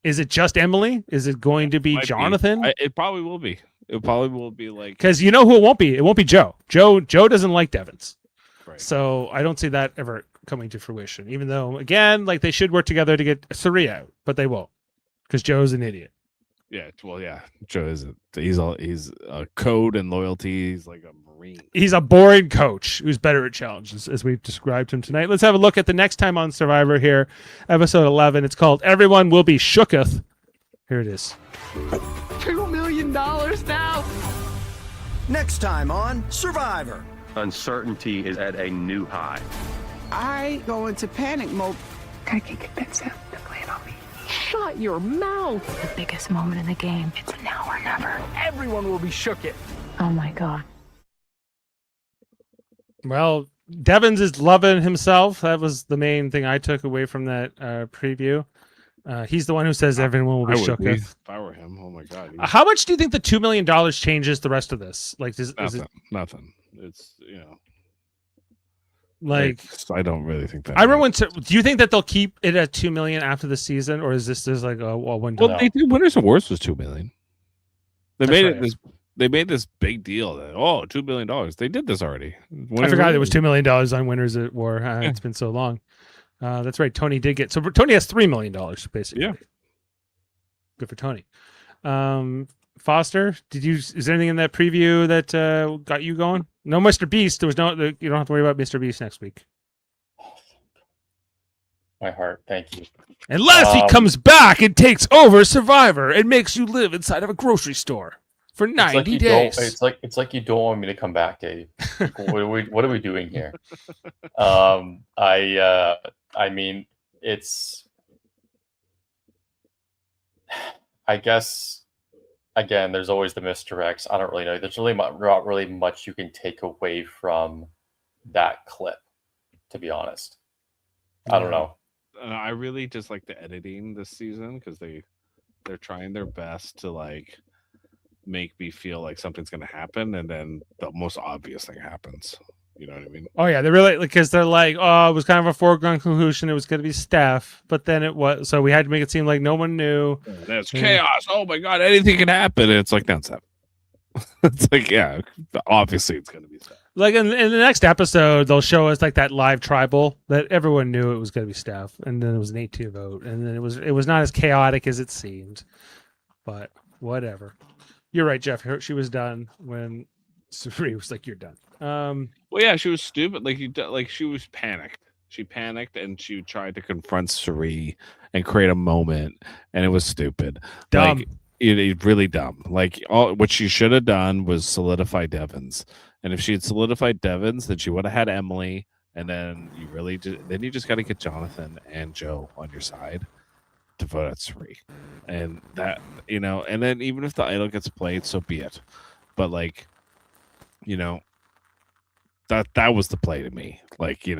Is it just Emily? Is it going to be Jonathan? It probably will be. It probably will be like because who it won't be. It won't be Joe. Joe doesn't like Devins, right. So I don't see that ever coming to fruition. Even though again, like they should work together to get Suri out, but they won't because Joe's an idiot. Yeah, well, yeah, Joe isn't. He's a code and loyalty. He's like a Marine. He's a boring coach who's better at challenges, as we've described him tonight. Let's have a look at the next time on Survivor here, episode 11. It's called "Everyone Will Be Shooketh." Here it is. $2 million now. Next time on Survivor. Uncertainty is at a new high. I go into panic mode. I can convince him to plan on me. Shut your mouth. The biggest moment in the game. It's now or never. Everyone will be shooketh. Oh my God. Well, Devins is loving himself. That was the main thing I took away from that preview. He's the one who says everyone will be shooketh. If I were him, oh my God. How much do you think the $2 million changes the rest of this? Like, nothing. It's like I don't really think that. I remember do you think that they'll keep it at $2 million after the season, or is this just like a one? Well, they did Winners and Worst was $2 million. They made this big deal that $2 million. They did this already. I forgot there was $2 million on Winners at War. It's been so long. That's right. Tony did get Tony has $3 million basically. Yeah. Good for Tony. Foster, is there anything in that preview that got you going? No MrBeast. You don't have to worry about MrBeast next week. My heart, thank you. Unless he comes back and takes over Survivor and makes you live inside of a grocery store for 90 days. It's like you don't want me to come back, Dave. What are we doing here? I mean, it's. I guess. Again, there's always the misdirects. I don't really know. There's really not really much you can take away from that clip, to be honest. I don't know. I really just like the editing this season because they're trying their best to like make me feel like something's going to happen, and then the most obvious thing happens. You know what I mean? Oh yeah, they're really because they're like, oh, it was kind of a foregone conclusion. It was going to be Steph, but then it was. So we had to make it seem like no one knew. There's chaos. Oh my god, anything can happen. And it's like, no, Steph. It's like, yeah, obviously it's going to be Steph. Like in the next episode, they'll show us like that live tribal that everyone knew it was going to be Steph, and then it was an 8-2 vote, and then it was not as chaotic as it seemed, but whatever. You're right, Jeff. She was done when Suri was like, "You're done." Well, yeah, she was stupid. Like she was panicked. She panicked and she tried to confront Suri and create a moment, and it was stupid. Dumb. Like, it really dumb. Like what she should have done was solidify Devins. And if she had solidified Devins, then she would have had Emily, and then you just got to get Jonathan and Joe on your side to vote at Suri, and that and then even if the idol gets played, so be it. But like, that was the play to me. Like you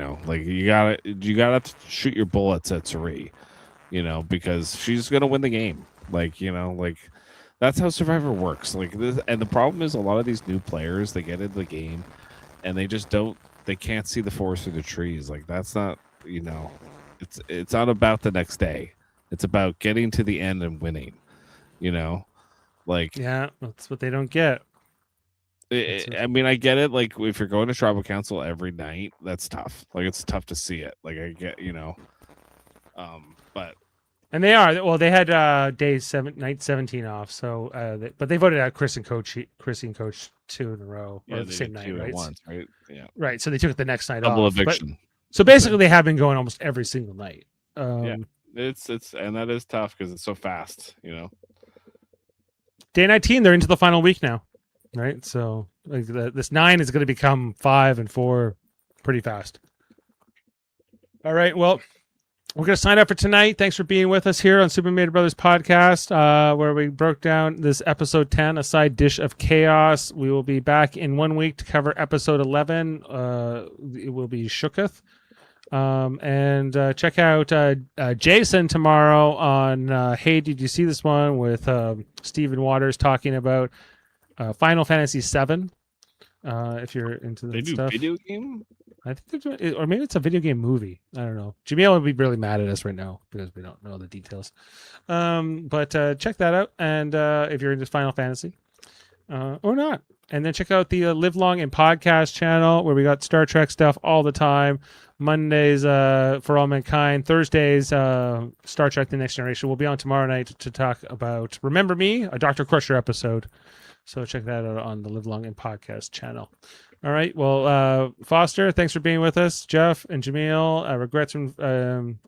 gotta shoot your bullets at Suri, because she's gonna win the game. Like that's how Survivor works. Like this, and the problem is a lot of these new players, they get into the game and they can't see the forest through the trees. Like that's not, it's not about the next day. It's about getting to the end and winning, like, yeah, that's what they don't get. I mean, I get it. Like if you're going to tribal council every night, that's tough. Like it's tough to see it. Like I get, but. And they are they had night 17 off. So, but they voted out Chris and Coach 2 in a row, or the same night, right? Once, right? Yeah. Right. So they took it the next night Double off. eviction. So basically, they have been going almost every single night. Yeah, it's and that is tough because it's so fast. Day 19, they're into the final week now, right? So like this 9 is going to become 5 and 4 pretty fast. All right. Well. We're going to sign up for tonight. Thanks for being with us here on Super Mario Brothers podcast, where we broke down this episode 10, A Side Dish of Chaos. We will be back in 1 week to cover episode 11. It will be Shooketh. And check out Jason tomorrow on Hey, Did You See This One? With Stephen Waters talking about Final Fantasy VII. If you're into that stuff. They do video game? I think they're doing, or maybe it's a video game movie. I don't know. Jaemeel would be really mad at us right now because we don't know the details. But check that out. And if you're into Final Fantasy or not. And then check out the Live Long and Podcast channel where we got Star Trek stuff all the time. Mondays For All Mankind. Thursdays Star Trek The Next Generation. We'll be on tomorrow night to talk about Remember Me, a Dr. Crusher episode. So check that out on the Live Long and Podcast channel. All right. Well, Foster, thanks for being with us. Jeff and Jaemeel, regrets from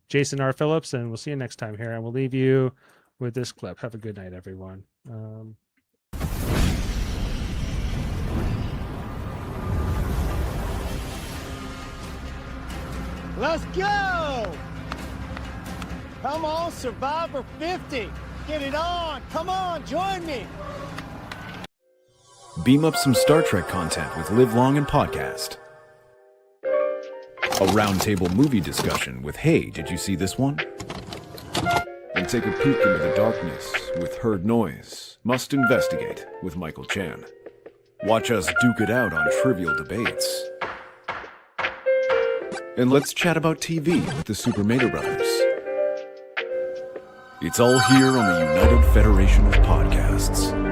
Jason R. Phillips, and we'll see you next time here. And we'll leave you with this clip. Have a good night, everyone. Let's go! Come on, Survivor 50. Get it on. Come on, join me. Beam up some Star Trek content with Live Long and Podcast. A roundtable movie discussion with Hey, Did You See This One? And take a peek into the darkness with Heard Noise, Must Investigate with Michael Chan. Watch us duke it out on trivial debates. And let's chat about TV with the Super Mario Brothers. It's all here on the United Federation of Podcasts.